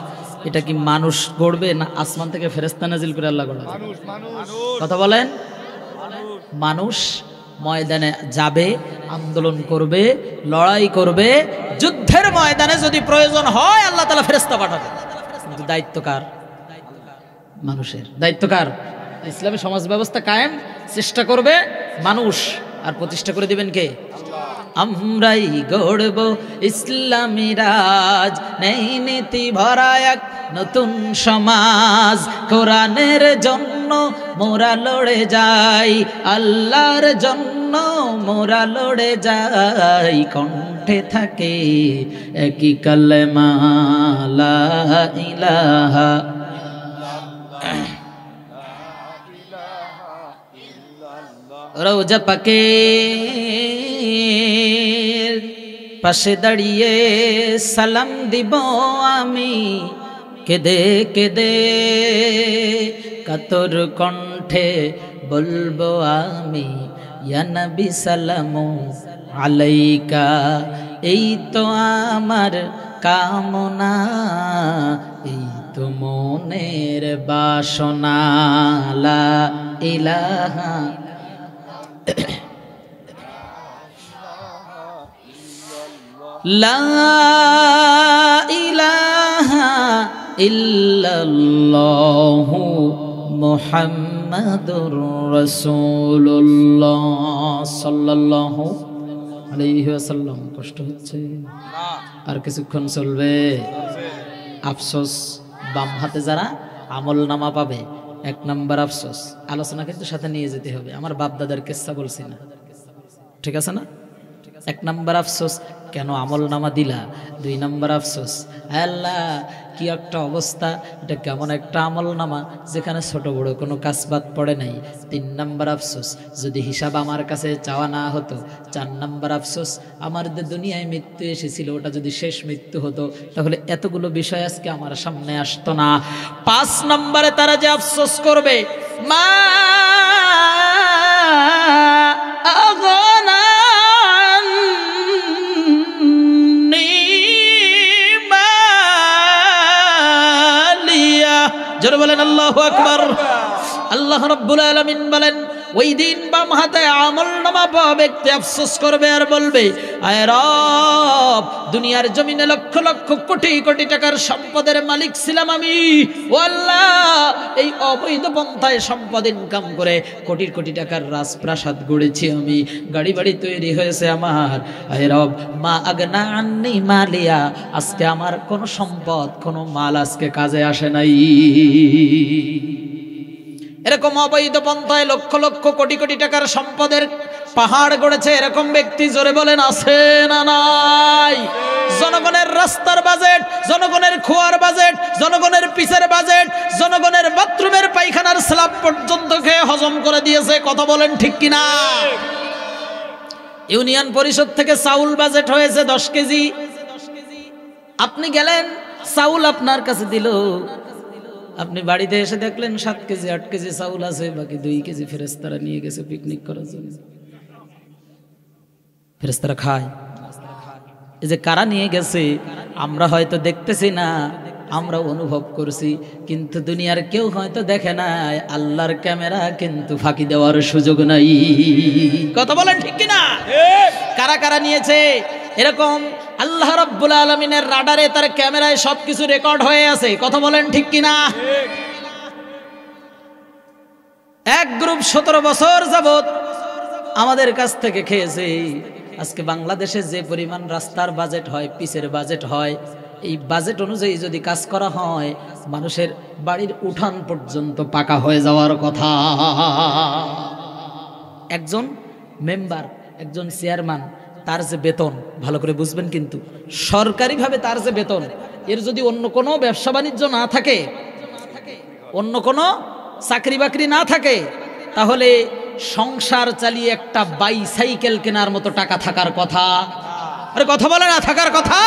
এটা কি মানুষ গড়বে না আসমান থেকে ফেরেশতা নাজিল করে আল্লাহ গড়বে? কথা বলেন। মানুষ ময়দানে যাবে, আন্দোলন করবে, লড়াই করবে, যুদ্ধের ময়দানে যদি প্রয়োজন হয় আল্লাহ তাআলা ফেরেশতা পাঠাবে। কিন্তু দায়িত্ব কার? মানুষের। দায়িত্ব কার? ইসলামী সমাজ ব্যবস্থা কায়েম চেষ্টা করবে মানুষ, আর প্রতিষ্ঠা করে দিবেন কে? আমরাই গড়ব ইসলামী রাজ, নেই নীতি ভরা এক নতুন সমাজ। কোরআনের জন্য মোরা লড়ে যাই, আল্লাহর জন্য মোরা লড়ে যাই, কণ্ঠে থাকে একই কালেমা লা ইলাহা। রওজা পাকের পাশে দাঁড়িয়ে সালাম দিব আমি, কেঁদে কেঁদে কাতর কণ্ঠে বলবো আমি, ইয়া নবী সালামু আলাইকা। এই তো আমার কামনা, এই তো মনের বাসনা, লা ইলাহা লা ইলাহা ইল্লাল্লাহু মুহাম্মাদুর রাসূলুল্লাহ সাল্লাল্লাহু আলাইহি ওয়াসাল্লাম। কষ্ট হচ্ছে? আর কিছুক্ষণ চলবে। আফসোস, বাম হাতে যারা আমল নামা পাবে, 1 নম্বর আফসোস। আলোচনা কিন্তু সাথে নিয়ে যেতে হবে, আমার বাপ দাদার কিস্সা বলছি না, ঠিক আছে না? 1 নম্বর আফসোস, কেন আমল নামা দিলা? 2 নম্বর আফসোস, আল্লাহ কি একটা অবস্থা, এটা কেমন একটা আমল নামা যেখানে ছোট বড় কোনো কাজ বাদ পড়ে নাই। 3 নম্বর আফসোস, যদি হিসাব আমার কাছে চাওয়া না হতো। 4 নম্বর আফসোস, আমার যে দুনিয়ায় মৃত্যু এসেছিল ওটা যদি শেষ মৃত্যু হতো তাহলে এতগুলো বিষয় আজকে আমার সামনে আসতো না। 5 নম্বরে তারা যে আফসোস করবে, মা আগনা জোরে বলেন আল্লাহু আকবার। আল্লাহ রাব্বুল আলামিন বলেন, ওই দিন বাম হাতে আমল নামা পাওয়া ব্যক্তি আফসোস করবে আর বলবে, আয় রব, দুনিয়ার জমিনে লক্ষ লক্ষ কোটি কোটি টাকার সম্পদের মালিক ছিলাম আমি। ও আল্লাহ, এই অবৈধ পন্থায় সম্পদ ইনকাম করে কোটি কোটি টাকার রাজপ্রাসাদ গড়েছি আমি, গাড়ি বাড়ি তৈরি হয়েছে আমার। আয় রব, মা আগনা আন্নি মালিয়া, আজকে আমার কোনো সম্পদ কোনো মাল আজকে কাজে আসে নাই। এরকম অবৈধ পন্থায় লক্ষ লক্ষ কোটি কোটি টাকার সম্পদের পাহাড় গড়েছে এরকম ব্যক্তি, জোরে বলেন আছে না নাই? জনগণের রাস্তার বাজেট, জনগণের খোয়ার বাজেট, জনগণের পিসের বাজেট, জনগণের বাথরুমের পায়খানার স্ল্যাব পর্যন্ত খেয়ে হজম করে দিয়েছে। কথা বলেন ঠিক কিনা? ইউনিয়ন পরিষদ থেকে চাউল বাজেট হয়েছে 10 কেজি, আপনি গেলেন চাউল আপনার কাছে দিল, আপনি বাড়িতে এসে দেখলেন 7 কেজি 8 কেজি চাউল আছে, বাকি 2 কেজি ফেরেশতারা নিয়ে গেছে পিকনিক করার জন্য। ফেরেশতারা খায়। এই যে কারা নিয়ে গেছে আমরা হয়তো দেখতেছি না, আমরা অনুভব করছি, কিন্তু দুনিয়ার কেউ হয়তো দেখে নাই। আল্লাহর ক্যামেরা কিন্তু ফাঁকি দেওয়ার সুযোগ নাই। কথা বলেন ঠিক কিনা? কারা কারা নিয়েছে এরকম আল্লাহ রাব্বুল আলামিনের রাডারে, তার ক্যামেরায় সবকিছু রেকর্ড হয়ে আছে। কথা বলেন ঠিক কিনা? এক গ্রুপ 17 বছর যাবত আমাদের কাছ থেকে খেয়েছে। আজকে বাংলাদেশে যে পরিমাণ রাস্তার বাজেট হয়, পিচের বাজেট হয়, এই বাজেট অনুযায়ী যদি কাজ করা হয় মানুষের বাড়ির উঠান পর্যন্ত পাকা হয়ে যাওয়ার কথা। একজন মেম্বার, একজন চেয়ারম্যান, তার যে বেতন, ভালো করে বুঝবেন কিন্তু, সরকারিভাবে তার যে বেতন, এর যদি অন্য কোনো ব্যবসা বাণিজ্য না থাকে, অন্য কোনো চাকরি বাকরি না থাকে, তাহলে সংসার চালিয়ে একটা বাইসাইকেল কেনার মতো টাকা থাকার কথা। আরে কথা বলে না, থাকার কথা।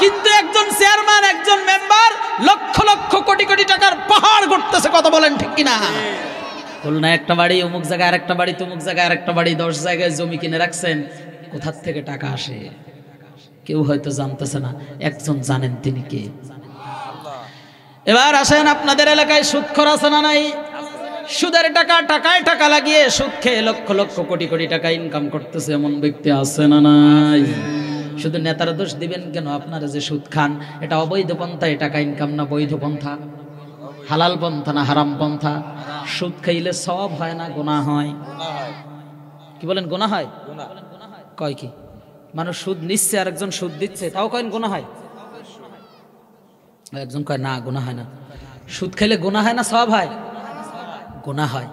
কিন্তু একজন চেয়ারম্যান, একজন মেম্বার লক্ষ লক্ষ কোটি কোটি টাকার পাহাড় গড়তেছে। কথা বলেন ঠিক কিনা? খুলনা একটা বাড়ি, অমুক জায়গায় আরেকটা বাড়ি, তমুক জায়গায় আরেকটা বাড়ি, 10 জায়গায় জমি কিনে রাখছেন। কোথার থেকে টাকা আসে কেউ হয়তো জানতেছে না, একজন জানেন, তিনি কে? এবার আসেন, আপনাদের এলাকায় সুদখোর আছে না নাই? সুদের টাকা, টাকায় টাকা লাগিয়ে সুদ খেয়ে লক্ষ লক্ষ কোটি কোটি টাকা ইনকাম করতেছে এমন ব্যক্তি আছে না নাই? শুধু নেতারা দোষ দিবেন কেন? আপনারা যে সুদ খান, এটা অবৈধ পন্থায় টাকা ইনকাম না বৈধ পন্থা? হালাল পন্থা না হারাম পন্থা? সুদ খাইলে সওয়াব হয় না গুনাহ হয়? কি বলেন, গুনাহ হয়? কয় কি মানুষ সুদ নিচ্ছে আর একজন সুদ দিচ্ছে, তাও কয়েন গুনাহ হয়? একজন কয় না গুনাহ হয় না। সুদ খেলে গুনাহ হয় না সওয়াব হয়? গুনাহ হয়।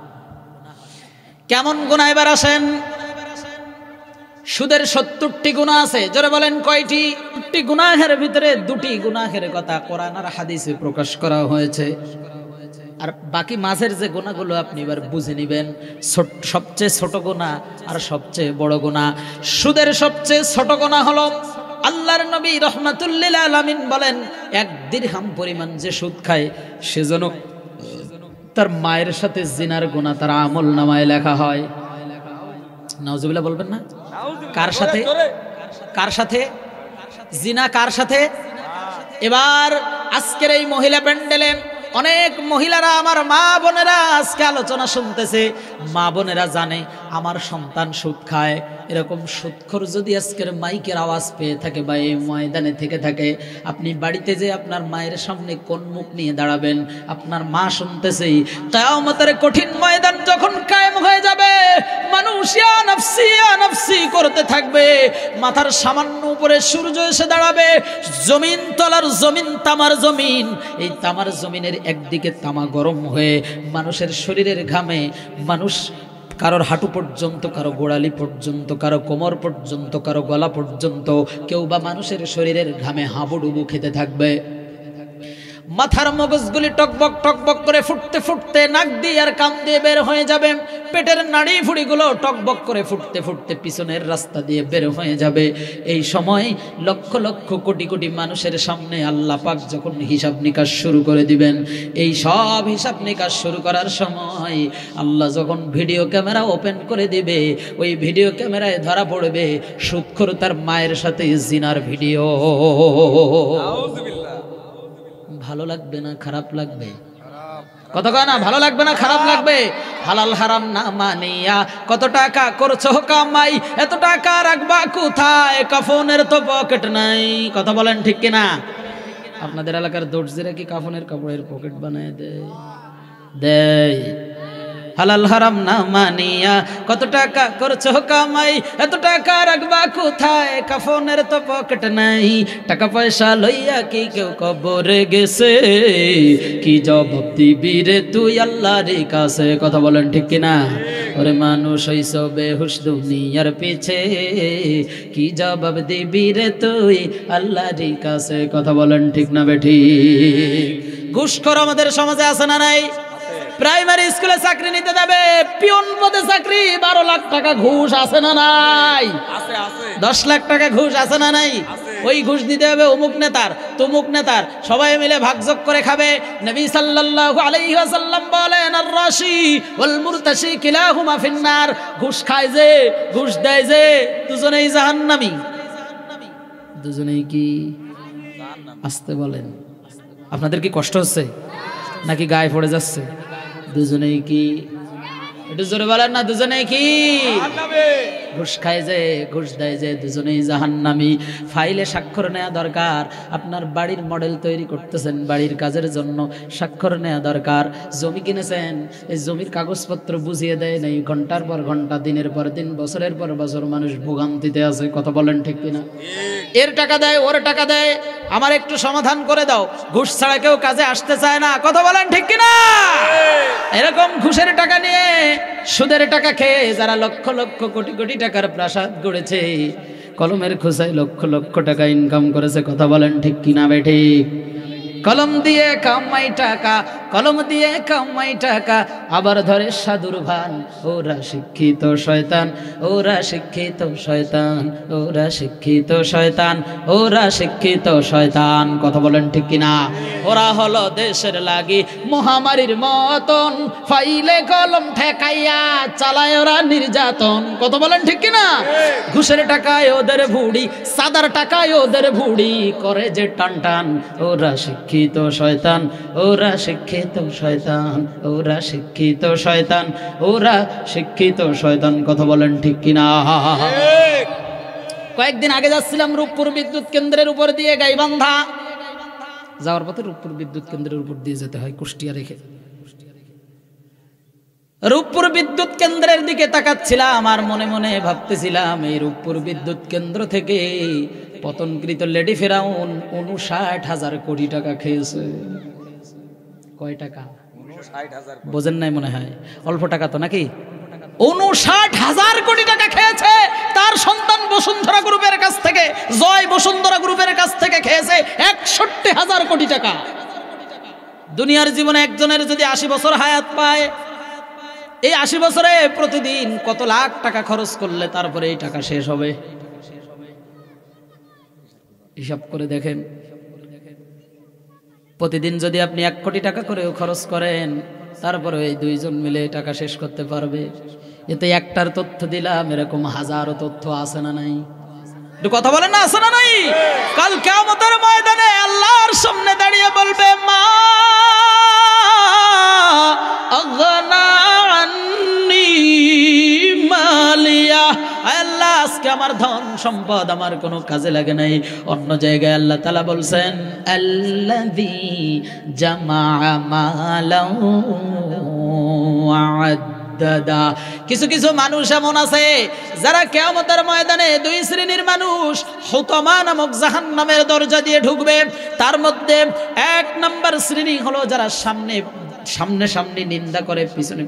কেমন গুনাহ? এবার আসেন, সুদের 70টি গুনাহ আছে। জোরে বলেন কয়টি? 70টি গুনাহের ভিতরে 2টি গুনাহের কথা কোরআন আর হাদিসে প্রকাশ করা হয়েছে, আর বাকি মাঝের যে গুনাহগুলো আপনি এবার বুঝে নেবেন। সবচেয়ে ছোট গুনাহ আর সবচেয়ে বড় গুনাহ। সুদের সবচেয়ে ছোট গুনাহ হলো আল্লাহর নবী রাহমাতুল লিল আলামিন বলেন, 1 দিরহাম পরিমাণ যে সুদ খায় সেজন্য তার মায়ের সাথে জিনার গুনাহ তার আমল নামায় লেখা হয়। নাউজুবিল্লাহ বলবেন না? কার সাথে? কার সাথে জিনা? কার সাথে? এবার আজকের এই মহিলা প্যান্ডেলে অনেক মহিলারা, আমার মা বোনেরা আজকে আলোচনা শুনতেছে, মা বোনেরা জানে আমার সন্তান সুদ খায়। এরকম সুদখোর যদি আজকের মাইকের আওয়াজ পেয়ে থাকে বা এই ময়দানে থেকে থাকে, আপনি বাড়িতে যে আপনার মায়ের সামনে কোন মুখ নিয়ে দাঁড়াবেন? আপনার মা শুনতেছেই, কিয়ামতের কঠিন ময়দান যখন কায়েম হয়ে যাবে, মানুষ ইয়া নাফসি ইয়া নাফসি করতে থাকবে, মাথার সামান্য উপরে সূর্য এসে দাঁড়াবে, জমিন তলার জমিন তামার জমিন, এই তামার জমিনের একদিকে তামা গরম হয়ে মানুষের শরীরের ঘামে মানুষ কারোর হাঁটু পর্যন্ত, কারো গোড়ালি পর্যন্ত, কারো কোমর পর্যন্ত, কারো গলা পর্যন্ত, কেউ বা মানুষের শরীরের ঘামে হাবুডুবু খেতে থাকবে। মাথার মগজগুলি টকবক টকবক করে ফুটতে ফুটতে নাক দিয়ে আর কান দিয়ে বের হয়ে যাবে, পেটের নাড়ি ফুড়িগুলো টকবক করে ফুটতে ফুটতে পিছনের রাস্তা দিয়ে বের হয়ে যাবে। এই সময় লক্ষ লক্ষ কোটি কোটি মানুষের সামনে আল্লাহ পাক যখন হিসাব নিকাশ শুরু করে দিবেন, এই সব হিসাব নিকাশ শুরু করার সময় আল্লাহ যখন ভিডিও ক্যামেরা ওপেন করে দিবে, ওই ভিডিও ক্যামেরায় ধরা পড়বে সুদখোর তার মায়ের সাথে জিনার ভিডিও। ভালো লাগবে না খারাপ লাগবে? কত না ভালো লাগবে না খারাপ লাগবে? হালাল হারাম না মানিয়া কত টাকা করছো কামাই, এত টাকা রাখবা কোথায়? কাফনের তো পকেট নাই। কথা বলেন ঠিক কিনা? আপনাদের এলাকার দর্জিরা কি কাফনের কাপড়ের পকেট বানায় দেয়? হালাল হারাম না মানিয়া কত টাকা করছো কামাই, এত টাকা রাখবা কোথায়? কাফনের তো পকেট নাই। টাকা পয়সা লইয়া কি কেউ কবরে গেছে? কি জবাব দিবি রে তুই আল্লাহর কাছে? কথা বলেন ঠিক কিনা? ওরে মানুষ হইছ বেহুশ দুনিয়ার পিছে, কি জবাব দিবি রে তুই আল্লাহর কাছে? কথা বলেন ঠিক না বেঠিক? ঘুষখোর আমাদের সমাজে আছে না নাই? প্রাইমারি স্কুলে চাকরি নিতে যাবে, পিয়ন পদে চাকরি, 12 লাখ টাকা ঘুষ আছে না নাই? 10 লাখ টাকা ঘুষ আছে না নাই? ওই ঘুষ দিতে হবে অমুক নেতার তমুক নেতার, সবাই মিলে ভাগযোগ করে খাবে। নবী সাল্লাল্লাহু আলাইহি ওয়াসাল্লাম বলেন, আর রাশি ওয়াল মুরতাশি কিলাহুমা ফিন্নার। ঘুষ খায় যে, ঘুষ দেয় যে, দুজনেই জাহান্নামী। দুজনেই কি? আসতে বলেন। আপনাদের কি কষ্ট হচ্ছে নাকি গায়ে পড়ে যাচ্ছে? দুজনেই কি? একটু জোরে বলেন না, দুজনেই কি? ঘুষ খায় যে, ঘুষ দেয় যে, দুজনেই জাহান্নামী। ফাইলে স্বাক্ষর নেওয়া দরকার। আপনার বাড়ির মডেল তৈরি করতেছেন, বাড়ির কাজের জন্য স্বাক্ষর নেওয়া দরকার। জমি কিনেছেন, এই জমির কাগজপত্র বুঝিয়ে দেয় নাই, ঘন্টার পর ঘন্টা, দিনের পর দিন, বছরের পর বছর মানুষ ভোগান্তিতে আছে। কথা বলেন ঠিক কিনা? এর টাকা দেয়, ওর টাকা দেয়, আমার একটু সমাধান করে দাও। ঘুষ ছাড়া কেউ কাজে আসতে চায় না। কথা বলেন ঠিক কিনা? এরকম ঘুষের টাকা নিয়ে, সুদের টাকা খেয়ে যারা লক্ষ লক্ষ কোটি কোটি টাকার প্রাসাদ গড়েছে, কলমের খোঁচায় লক্ষ লক্ষ টাকা ইনকাম করেছে। কথা বলেন ঠিক কিনা বেঠিক? কলম দিয়ে কামাই টাকা, কলম দিয়ে কামাই টাকা, আবার ধরে সাধুর ভান। ওরা শিক্ষিত শয়তান, ওরা শিক্ষিত শয়তান, ওরা শিক্ষিত শয়তান, ওরা শিক্ষিত শয়তান। কথা বলেন ঠিক কিনা? ওরা হলো দেশের লাগি মহামারীর মতন, ফাইলে কলম ঠেকাইয়া চালায় ওরা নির্যাতন। কথা বলেন ঠিক কিনা? ঘুষের টাকায় ওদের ভুড়ি, সাদার টাকায় ওদের ভুড়ি, করে যে টান টান। ওরা শিক্ষিত শয়তান, ওরা শিক্ষিত শয়তান, ওরা শিক্ষিত শয়তান, ওরা শিক্ষিত শয়তান। কথা বলেন ঠিক কিনা? কয়েকদিন আগে যাচ্ছিলাম রূপপুর বিদ্যুৎ কেন্দ্রের উপর দিয়ে গাইবান্ধা, যাওয়ার পথে রূপপুর বিদ্যুৎ কেন্দ্রের উপর দিয়ে যেতে হয় কুষ্টিয়া রেখে। রূপপুর বিদ্যুৎ কেন্দ্রের দিকে তাকাচ্ছিলাম আর মনে মনে ভাবতেছিলাম, এই রূপপুর বিদ্যুৎ কেন্দ্র থেকে পতনকৃত লেডি ফেরাউন 59,000 কোটি টাকা খেয়েছে। কয় টাকা? বোঝেন নাই মনে হয়? অল্প টাকা তো নাকি? 59,000 কোটি টাকা খেয়েছে। তার সন্তান বসুন্ধরা গ্রুপের কাছ থেকে, জয় বসুন্ধরা গ্রুপের কাছ থেকে খেয়েছে 61,000 কোটি টাকা। দুনিয়ার জীবনে একজনের যদি 80 বছর হায়াত পায়, এই 80 বছরে প্রতিদিন কত লাখ টাকা খরচ করলে তারপরে এই টাকা শেষ হবে? হিসাব করে দেখেন, প্রতিদিন যদি আপনি 1 কোটি টাকা করেও খরচ করেন, তারপরে এই 2 জন মিলে টাকা শেষ করতে পারবে? এতে একটার তথ্য দিলাম, এরকম হাজারো তথ্য আছে না নাই? একটু কথা বলেন না, আছে না নাই? কাল কিয়ামতের ময়দানে আল্লাহর সামনে দাঁড়িয়ে বলবে, মা আগনা আন্নি মালিয়া, আল্লাহ আজকে আমার ধন সম্পদ আমার কোনো কাজে লাগে নাই। অন্য জায়গায় আল্লাহ তাআলা বলছেন, আল্লাযী জামাআ মালাহু ওয়া আদ্দাদা। কিছু কিছু মানুষ এমন আছে যারা কিয়ামতের ময়দানে 2 শ্রেণীর মানুষ হুতামা নামক জাহান্নামের দরজা দিয়ে ঢুকবে। তার মধ্যে 1 নম্বর শ্রেণী হলো যারা সামনে সামনে নিন্দা করে, পিছনে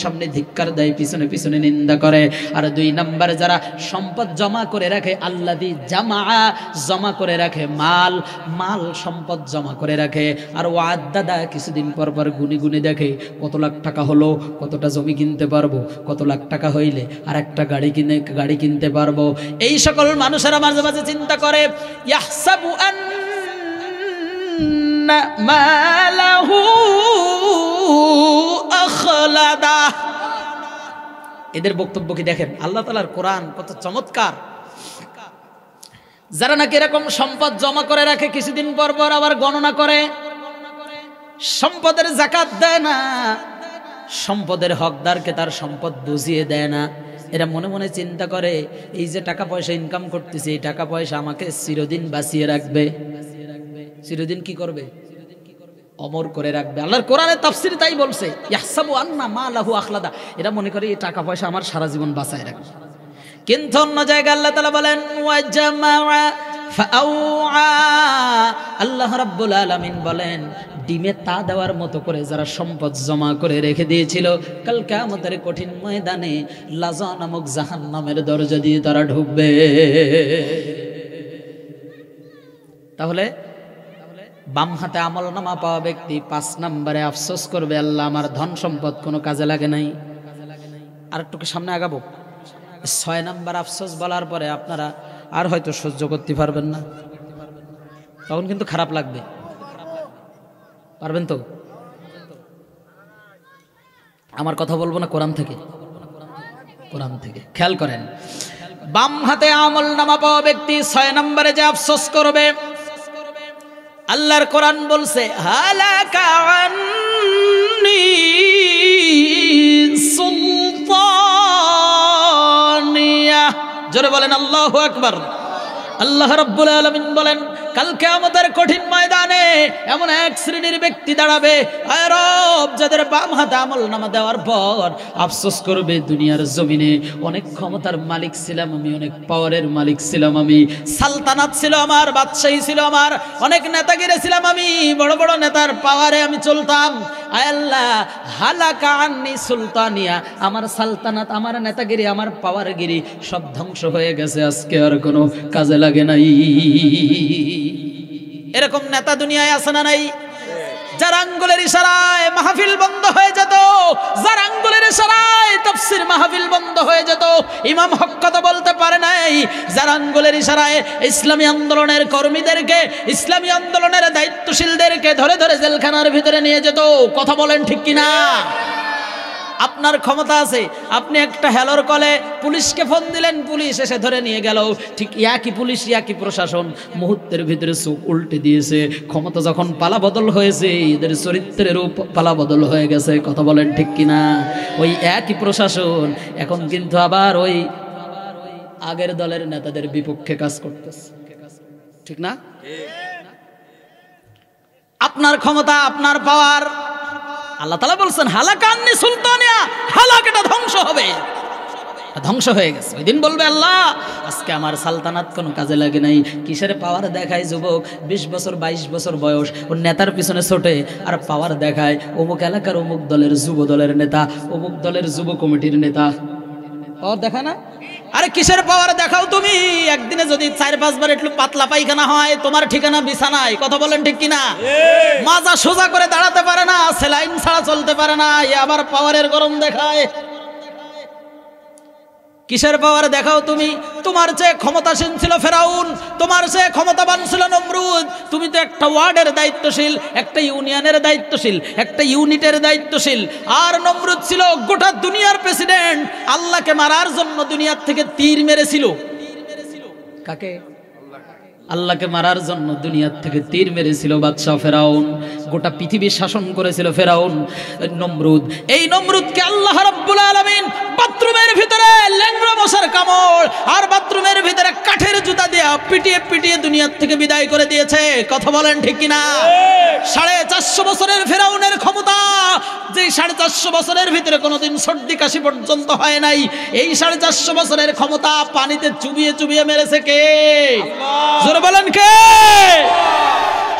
সামনে ধিক্কার দেয়, পিছনে পিছনে নিন্দা করে। আর 2 নম্বর যারা সম্পদ জমা করে রাখে, আল্লাযী জামাআ, জমা করে রাখে মাল সম্পদ জমা করে রাখে। আর ওয়াদ্দাদা, কিছুদিন পর পর গুনি দেখে কত লাখ টাকা হলো, কতটা জমি কিনতে পারবো, কত লাখ টাকা হইলে আর একটা গাড়ি কিনতে পারবো। এই সকল মানুষেরা মাঝে মাঝে চিন্তা করে, ইয়াহসাবু আন্না মালাহু আখলাদা। এদের বক্তব্য কি দেখেন? আল্লাহ তাআলার কোরআন কত চমৎকার। যারা নাকি এরকম সম্পদ জমা করে রাখে, কিছুদিন পর পর আবার গণনা করে, সম্পদের যাকাত দেয় না, সম্পদের হকদারকে তার সম্পদ বুঝিয়ে দেয় না। এরা মনে মনে চিন্তা করে, এই যে টাকা পয়সা ইনকাম করতেছে, এই টাকা পয়সা আমাকে চিরদিন বাঁচিয়ে রাখবে। চিরদিন কি করবে? অমর করে রাখবে। আল্লাহর কোরআনের তাফসীর তাই বলছে, ইয়াহসাবু আন্না মালাহু আখলাদা। এরা মনে করে এই টাকা পয়সা আমার সারা জীবন বাঁচায় রাখবে। কিন্তু অন্য জায়গায় আল্লাহ তাআলা বলেন, ওয়া জামাআ ফাআউআ। আল্লাহ রাব্বুল আলামিন বলেন, ডিমে তা দেওয়ার মতো করে যারা সম্পদ জমা করে রেখে দিয়েছিল, কাল কিয়ামতের কঠিন ময়দানে লাযা নামক জাহান্নামের দরজা দিয়ে তারা ঢুকবে। তাহলে বাম হাতে আমলনামা পাওয়া ব্যক্তি 5 নম্বরে আফসোস করবে, আল্লাহ আমার ধন সম্পদ কোনো কাজে লাগে নাই। আর একটু সামনে আগাবো। 6 নম্বর আফসোস বলার পরে আপনারা আর হয়তো সহ্য করতে পারবেন না, তখন কিন্তু খারাপ লাগবে। পারবেন তো? আমার কথা বলবো না, কোরআন থেকে খেয়াল করেন। বাম হাতে আমলনামা পাওয়া ব্যক্তি 6 নম্বরে যে আফসোস করবে, আল্লাহর কোরআন বলছে, হালাকা আন্নি সুলতানিয়া। জোরে বলেন আল্লাহু আকবার। আল্লাহ রাব্বুল আলামিন বলেন, কাল কিয়ামতের কঠিন ময়দানে এমন 1 শ্রেণীর ব্যক্তি দাঁড়াবে, আয় রব, যাদের বাম হাতে আমলনামা দেওয়ার পর আফসোস করবে, দুনিয়ার জমিনে অনেক ক্ষমতার মালিক ছিলাম আমি, অনেক পাওয়ারের মালিক ছিলাম আমি, সালতানাত ছিল আমার, বাদশাহী ছিল আমার, অনেক নেতাগিরি ছিলাম আমি, বড় বড় নেতার পাওয়ারে আমি চলতাম। আয় আল্লাহ, হালাকা আন্নি সুলতানিয়া, আমার সালতানাত, আমার নেতাগিরি, আমার পাওয়ারগিরি সব ধ্বংস হয়ে গেছে, আজকে আর কোনো কাজে লাগে নাই। এরকম নেতা দুনিয়ায় আছে না নাই? যার আঙ্গুলের ইশারায় মাহফিল বন্ধ হয়ে যেত, যার আঙ্গুলের ইশারায় তাফসীর মাহফিল বন্ধ হয়ে যেত, ইমাম হক কথা বলতে পারে নাই, যার আঙ্গুলের ইশারায় ইসলামী আন্দোলনের কর্মীদেরকে, ইসলামী আন্দোলনের দায়িত্বশীলদেরকে ধরে ধরে জেলখানার ভিতরে নিয়ে যেত। কথা বলেন ঠিক কিনা? আপনার ক্ষমতা আছে, আপনি একটা হেলোর কলে পুলিশকে ফোন দিলেন, পুলিশ এসে ধরে নিয়ে গেল, ঠিক একই পুলিশ, একই প্রশাসন মুহূর্তের ভিতরে চোখ উল্টে দিয়েছে। ক্ষমতা যখন পালা বদল হয়েছে, এদের চরিত্রেরও পালা বদল হয়ে গেছে। কথা বলেন ঠিক কিনা? ওই একই প্রশাসন এখন কিন্তু আবার ওই আগের দলের নেতাদের বিপক্ষে কাজ করতেছে, ঠিক না? আপনার ক্ষমতা, আপনার পাওয়ার, আল্লাহ তাআলা বলছেন হালাকা আন্নি সুলতানিয়া, হালাক, এটা ধ্বংস হবে, ধ্বংস হয়ে গেছে। ওই দিন বলবে, আল্লাহ আজকে আমার সালতানাত কোনো কাজে লাগে নাই। কিসের পাওয়ার দেখায় যুবক, 20 বছর 22 বছর বয়স, ওর নেতার পিছনে ছোটে আর পাওয়ার দেখায়, অমুক এলাকার অমুক দলের যুব দলের নেতা, অমুক দলের যুব কমিটির নেতা, পাওয়ার দেখা না? আরে কিসের পাওয়ার দেখাও তুমি? একদিনে যদি 4-5 বার একটু পাতলা পায়খানা হয়, তোমার ঠিকানা বিছানায়। কথা বলেন ঠিক কিনা? মাজা সোজা করে দাঁড়াতে পারে না, সেলাইন ছাড়া চলতে পারে না, এ আবার পাওয়ারের গরম দেখায়। কিসের পাওয়ার দেখাও তুমি? তোমার চেয়ে ক্ষমতাসীন ছিল ফেরাউন, তোমার চেয়ে ক্ষমতাবান ছিল নমরুদ। তুমি তো একটা ওয়ার্ডের দায়িত্বশীল, একটা ইউনিয়নের দায়িত্বশীল, একটা ইউনিটের দায়িত্বশীল। আর নমরুদ ছিল গোটা দুনিয়ার প্রেসিডেন্ট। আল্লাহকে মারার জন্য দুনিয়ার থেকে তীর মেরেছিল। কাকে? আল্লাহকে মারার জন্য দুনিয়ার থেকে তীর মেরেছিল বাদশাহ ফেরাউন। গোটা পৃথিবী শাসন করেছিল ফেরাউন, নমরুদ। এই নমরুদকে আল্লাহ রাব্বুল আলামিন বাথরুমের ভিতরে ল্যাংড়া মশার কামড় আর বাথরুমের ভিতরে কাঠের জুতা দিয়ে পিটিয়ে পিটিয়ে দুনিয়ার থেকে বিদায় করে দিয়েছে। কথা বলেন ঠিক কিনা? 450 বছরের ফেরাউনের ক্ষমতা, যে 450 বছরের ভিতরে কোনোদিন সর্দি কাশি পর্যন্ত হয় নাই, এই 450 বছরের ক্ষমতা পানিতে চুবিয়ে চুবিয়ে মেরেছে কে? জোরে বলেন কে?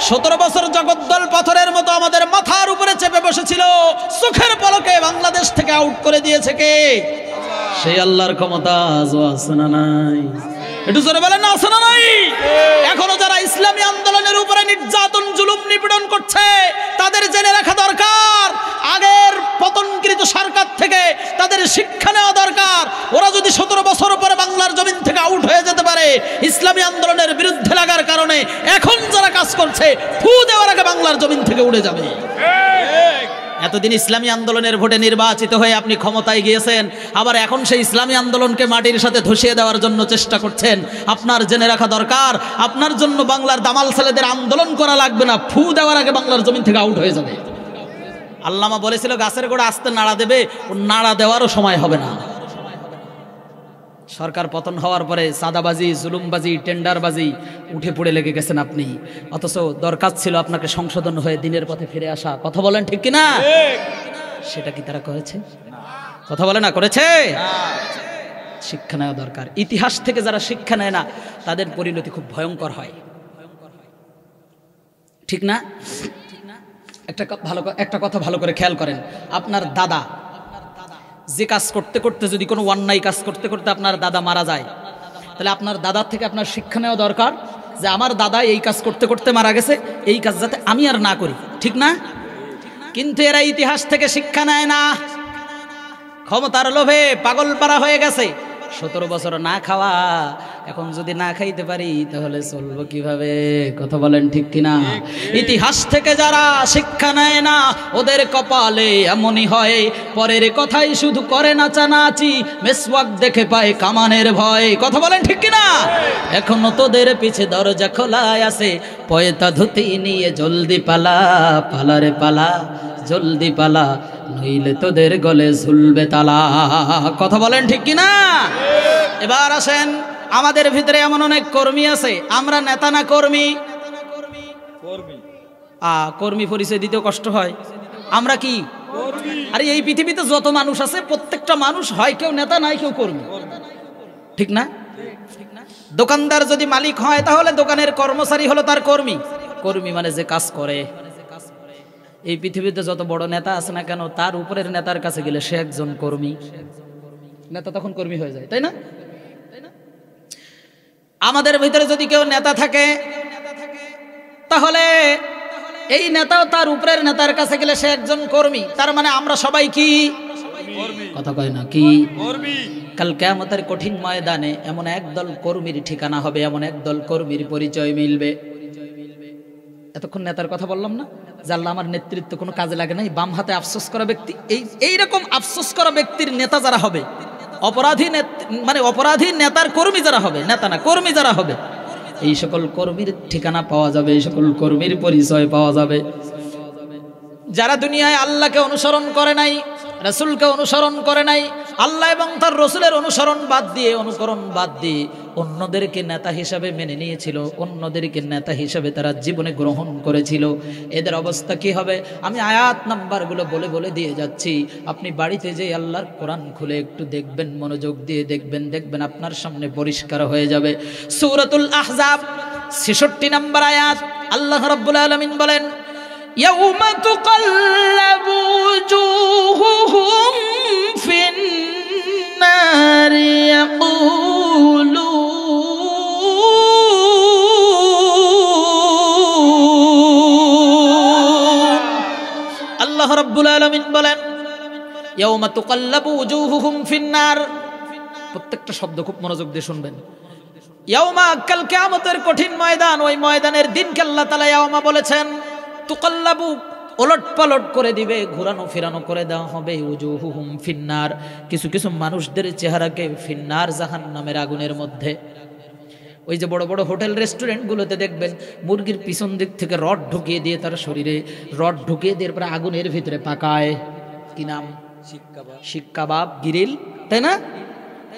17 বছর জগদ্দল পাথরের মতো আমাদের মাথার উপরে চেপে বসেছিল, চোখের পলকে বাংলাদেশ থেকে আউট করে দিয়েছে কে? সেই আল্লাহর ক্ষমতা আজও আছে না নাই? একটু জোরে বলেন না, আছে না নাই? এখনো যারা ইসলামী আন্দোলনের উপরে নির্যাতন জুলুম নিপীড়ন করছে, তাদের জেনে রাখা দরকার, আগের পতনকৃত সরকার থেকে তাদের শিক্ষা নেওয়া দরকার। ওরা যদি 17 বছর পরে বাংলার জমিন থেকে আউট হয়ে যেতে পারে ইসলামী আন্দোলনের বিরুদ্ধে লাগার কারণে, এখন যারা কাজ করছে ফু দেওয়ার আগে বাংলার জমিন থেকে উড়ে যাবে। এতদিন ইসলামী আন্দোলনের ভোটে নির্বাচিত হয়ে আপনি ক্ষমতায় গিয়েছেন, আবার এখন সেই ইসলামী আন্দোলনকে মাটির সাথে ধসিয়ে দেওয়ার জন্য চেষ্টা করছেন। আপনার জেনে রাখা দরকার, আপনার জন্য বাংলার দামাল ছেলেদের আন্দোলন করা লাগবে না, ফু দেওয়ার আগে বাংলার জমিন থেকে আউট হয়ে যাবে। আল্লামা বলেছিল গাছের গোড়া আস্তে নাড়া দেবে, ও নাড়া দেওয়ারও সময় হবে না। সরকার পতন হওয়ার পরে সাদাবাজি, জুলুমবাজি, টেন্ডারবাজি উঠে পড়ে লেগে গেছেন আপনি, অথচ দরকার ছিল আপনাকে সংশোধন হয়ে দিনের পথে ফিরে আসা। কথা বলেন ঠিক কিনা? সেটা কি তারা করেছে? কথা বলে না, করেছে? শিক্ষা নেওয়া দরকার। ইতিহাস থেকে যারা শিক্ষা নেয় না তাদের পরিণতি খুব ভয়ঙ্কর হয়, ঠিক না? একটা কথা ভালো করে খেয়াল করেন। আপনার দাদা যে কাজ করতে করতে, যদি কোনো অন্যায় কাজ করতে করতে আপনার দাদা মারা যায়, তাহলে আপনার দাদার থেকে আপনার শিক্ষা নেওয়া দরকার যে আমার দাদা এই কাজ করতে করতে মারা গেছে, এই কাজ যাতে আমি আর না করি, ঠিক না? কিন্তু এরা ইতিহাস থেকে শিক্ষা নেয় না, ক্ষমতার লোভে পাগল পারা হয়ে গেছে। 17 বছর না খাওয়া, এখন যদি না খাইতে পারি তাহলে চলবো কিভাবে? কথা বলেন ঠিক কিনা? ইতিহাস থেকে যারা শিক্ষা নেয় না ওদের কপালে এমনই হয়, পরের কথাই শুধু করে নাচানাচি, মেসওয়াক দেখে পায় কামানের ভয়। কথা বলেন ঠিক কিনা? এখনো তোদের পিছে দরজা খোলাই আছে, পয়তা ধুতি নিয়ে জলদি পালা, পালারে পালা, জলদি পালা, নইলে তোদের গলে ঝুলবে তালা। কথা বলেন ঠিক কিনা? এবার আসেন, আমাদের ভিতরে এমন অনেক কর্মী আছে, আমরা নেতা না কর্মী? কর্মী পরিচয় দিতেও কষ্ট হয়। আমরা কি? আরে এই পৃথিবীতে যত মানুষ আছে প্রত্যেকটা মানুষ হয় কেউ নেতা নাই কেউ কর্মী, ঠিক না? দোকানদার যদি মালিক হয় তাহলে দোকানের কর্মচারী হলো তার কর্মী। কর্মী মানে যে কাজ করে। এই পৃথিবীতে যত বড় নেতা আছে না কেন, তার উপরের নেতার কাছে গেলে সে একজন কর্মী, নেতা তখন কর্মী হয়ে যায়, তাই না? আমাদের ভিতরে যদি কেউ নেতা থাকে তাহলে এই নেতাও তার উপরের নেতার কাছে গেলে সে একজন কর্মী। তার মানে আমরা সবাই কি? কথা কয় না কি? কাল কিয়ামতের কঠিন ময়দানে এমন একদল কর্মীর ঠিকানা হবে, এমন একদল কর্মীর পরিচয় মিলবে। এতক্ষণ নেতার কথা বললাম না, জানলা আমার নেতৃত্ব কোনো কাজে লাগে নাই, বাম হাতে আফসোস করা ব্যক্তি। এইরকম আফসোস করা ব্যক্তির নেতা যারা হবে, অপরাধী নেতার কর্মী যারা হবে, নেতা না কর্মী যারা হবে, এই সকল কর্মীর ঠিকানা পাওয়া যাবে, এই সকল কর্মীর পরিচয় পাওয়া যাবে। যারা দুনিয়ায় আল্লাহকে অনুসরণ করে নাই, রাসূলকে অনুসরণ করে নাই, আল্লাহ এবং তার রাসূলের অনুকরণ বাদ দিয়ে অন্যদেরকে নেতা হিসাবে মেনে নিয়েছিল, অন্যদেরকে নেতা হিসাবে তারা জীবনে গ্রহণ করেছিল, এদের অবস্থা কি হবে? আমি আয়াত নাম্বারগুলো বলে বলে দিয়ে যাচ্ছি, আপনি বাড়িতে যে আল্লাহর কোরআন খুলে একটু দেখবেন, মনোযোগ দিয়ে দেখবেন আপনার সামনে পরিষ্কার হয়ে যাবে। সূরাতুল আহজাব 66 নম্বর আয়াত, আল্লাহ রাব্বুল আলামিন বলেন, يوم تقلب وجوههم في النار يقولون الله رب العالمين বলেন, يوم تقلب وجوههم في النار, প্রত্যেকটা শব্দ খুব মনোযোগ দিয়ে শুনবেন। ইয়াউমা, কাল কিয়ামতের কঠিন ময়দান, ওই ময়দানের দিনকে আল্লাহ তাআলা ইয়াউমা বলেছেন, তুকাল্লাবু, ওলট পালট করে দিবে, ঘোরানো ফেরানো করে দেওয়া হবে, উজুহুহুম ফিন্নার, কিছু কিছু মানুষদের চেহারাকে ফিন্নার, জাহান্নামের আগুনের মধ্যে। ওই যে বড় বড় হোটেল রেস্টুরেন্টগুলোতে দেখবেন মুরগির পিছন দিক থেকে রড ঢুকিয়ে দিয়ে, তার শরীরে রড ঢুকিয়ে দিয়ে পরে আগুনের ভিতরে পাকায়, কি নাম, শিক কাবাব, গ্রিল, তাই না?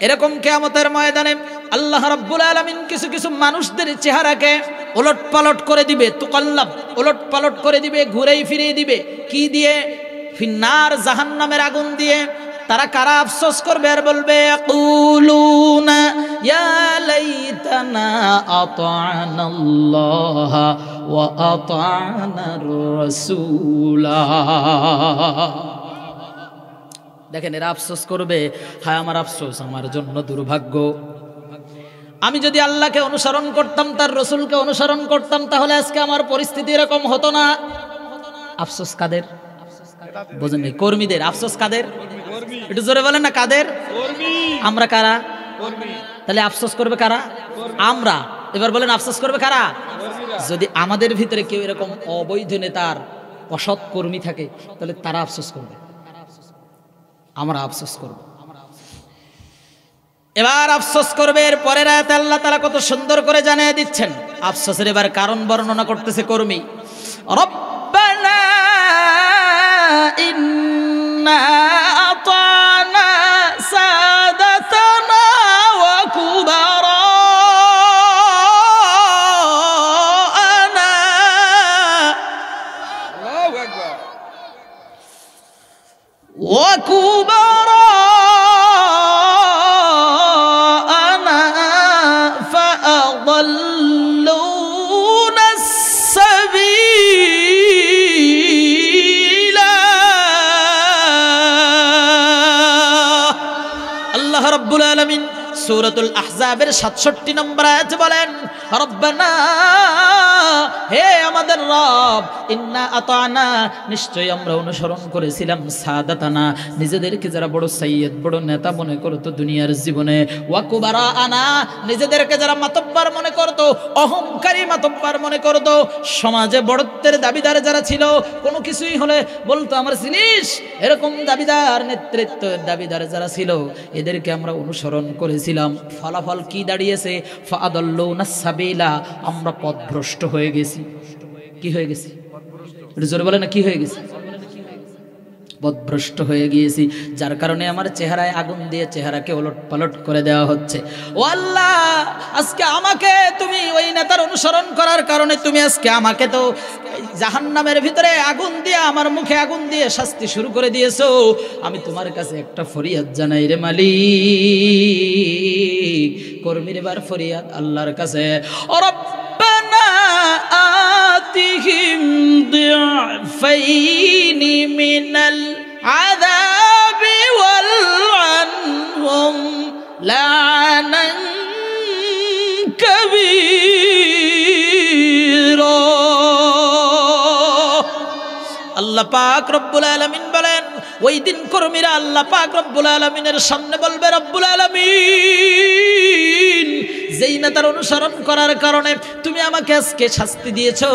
এরকম কিয়ামতের ময়দানে আল্লাহ রাব্বুল আলামিন কিছু কিছু মানুষদের চেহারাকে ওলট পালট করে দিবে, তুকাল্লাব, ওলট পালট করে দিবে, ঘুরেই ফিরিয়ে দিবে, কি দিয়ে? ফিন্নার, জাহান্নামের আগুন দিয়ে। তারা কারা আফসোস করবে আর বলবে, ইয়াকুলুনা ইয়া লাইতানা আতা'নাল্লাহ ওয়া আতা'নার রাসূলা। দেখেন, এরা আফসোস করবে, হায় আমার আফসোস, আমার জন্য দুর্ভাগ্য, আমি যদি আল্লাহকে অনুসরণ করতাম, তার রসুলকে অনুসরণ করতাম, তাহলে আজকে আমার পরিস্থিতি এরকম হতো না। আফসোস কাদের? বোঝেন? কর্মীদের। আফসোস কাদের? একটু জোরে বলেন না, কাদের? আমরা। কারা? তাহলে আফসোস করবে কারা? আমরা। এবার বলেন, আফসোস করবে কারা? যদি আমাদের ভিতরে কেউ এরকম অবৈধ নেতার অসৎ কর্মী থাকে, তাহলে তারা আফসোস করবে, আমরা আফসোস করব। এবার আফসোস করবে। এর পরের আয়াতে আল্লাহ তাআলা কত সুন্দর করে জানিয়ে দিচ্ছেন। আফসোসের এবার কারণ বর্ণনা করতেছে কর্মী। রব্বানা ইন্না আতানা সাদাতানা ওয়া কুবারানা, আল্লাহু আকবার, ওয়া কুবারানা ফাআদাল্লুনা সাবিলা। আল্লাহ রাব্বুল আলামিন সূরাতুল আহজাবের 67 নম্বর আয়াতে বলেন, রব্বানা, হে আমাদের রব, ইন্না আতানা, নিশ্চয়ই আমরা অনুসরণ করেছিলাম, সাদাতানা, নিজেদেরকে যারা বড় সাইয়্যিদ, বড় নেতা মনে করতো দুনিয়ার জীবনে, ওয়া কুবারানা, নিজেদেরকে যারা মাতব্বার মনে করতো, অহংকারী মাতব্বার মনে করতো, সমাজে বড়ত্বের দাবিদার যারা ছিল, কোনো কিছুই হলে বলতো আমার জিনিস, এরকম দাবিদার, নেতৃত্বের দাবিদার যারা ছিল, এদেরকে আমরা অনুসরণ করেছিলাম। ফলাফল কি দাঁড়িয়েছে? ফাআদাল্লুনা সাবিলা, আমরা পথভ্রষ্ট হয়ে গেছি। কি হয়ে গেছি? জোরে বলে না, কি হয়ে গেছি? পথভ্রষ্ট হয়ে গিয়েছি, যার কারণে আমার চেহারায় আগুন দিয়ে চেহারাকে ওলট পালট করে দেওয়া হচ্ছে। ও আল্লাহ, আজকে আমাকে তুমি ওই নেতার অনুসরণ করার কারণে তুমি আজকে আমাকে তো জাহান্নামের ভিতরে আগুন দিয়ে, আমার মুখে আগুন দিয়ে শাস্তি শুরু করে দিয়েছো। আমি তোমার কাছে একটা ফরিয়াদ জানাই রে মালিক। কর্মীর এবার ফরিয়াদ আল্লাহর কাছে, রব্বানা আতিহিম দি'ফাইনি মিনাল আযাবি ওয়ালআনহুম লা'নান কাবীরা। আল্লাহ পাক রব্বুল আলামিন বলেন, ওই দিন কর্মীরা আল্লাহ পাক রব্বুল আলামিনের সামনে বলবে, রব্বুল আলামিন, যেই নেতার অনুসরণ করার কারণে তুমি আমাকে আজকে শাস্তি দিয়েছো,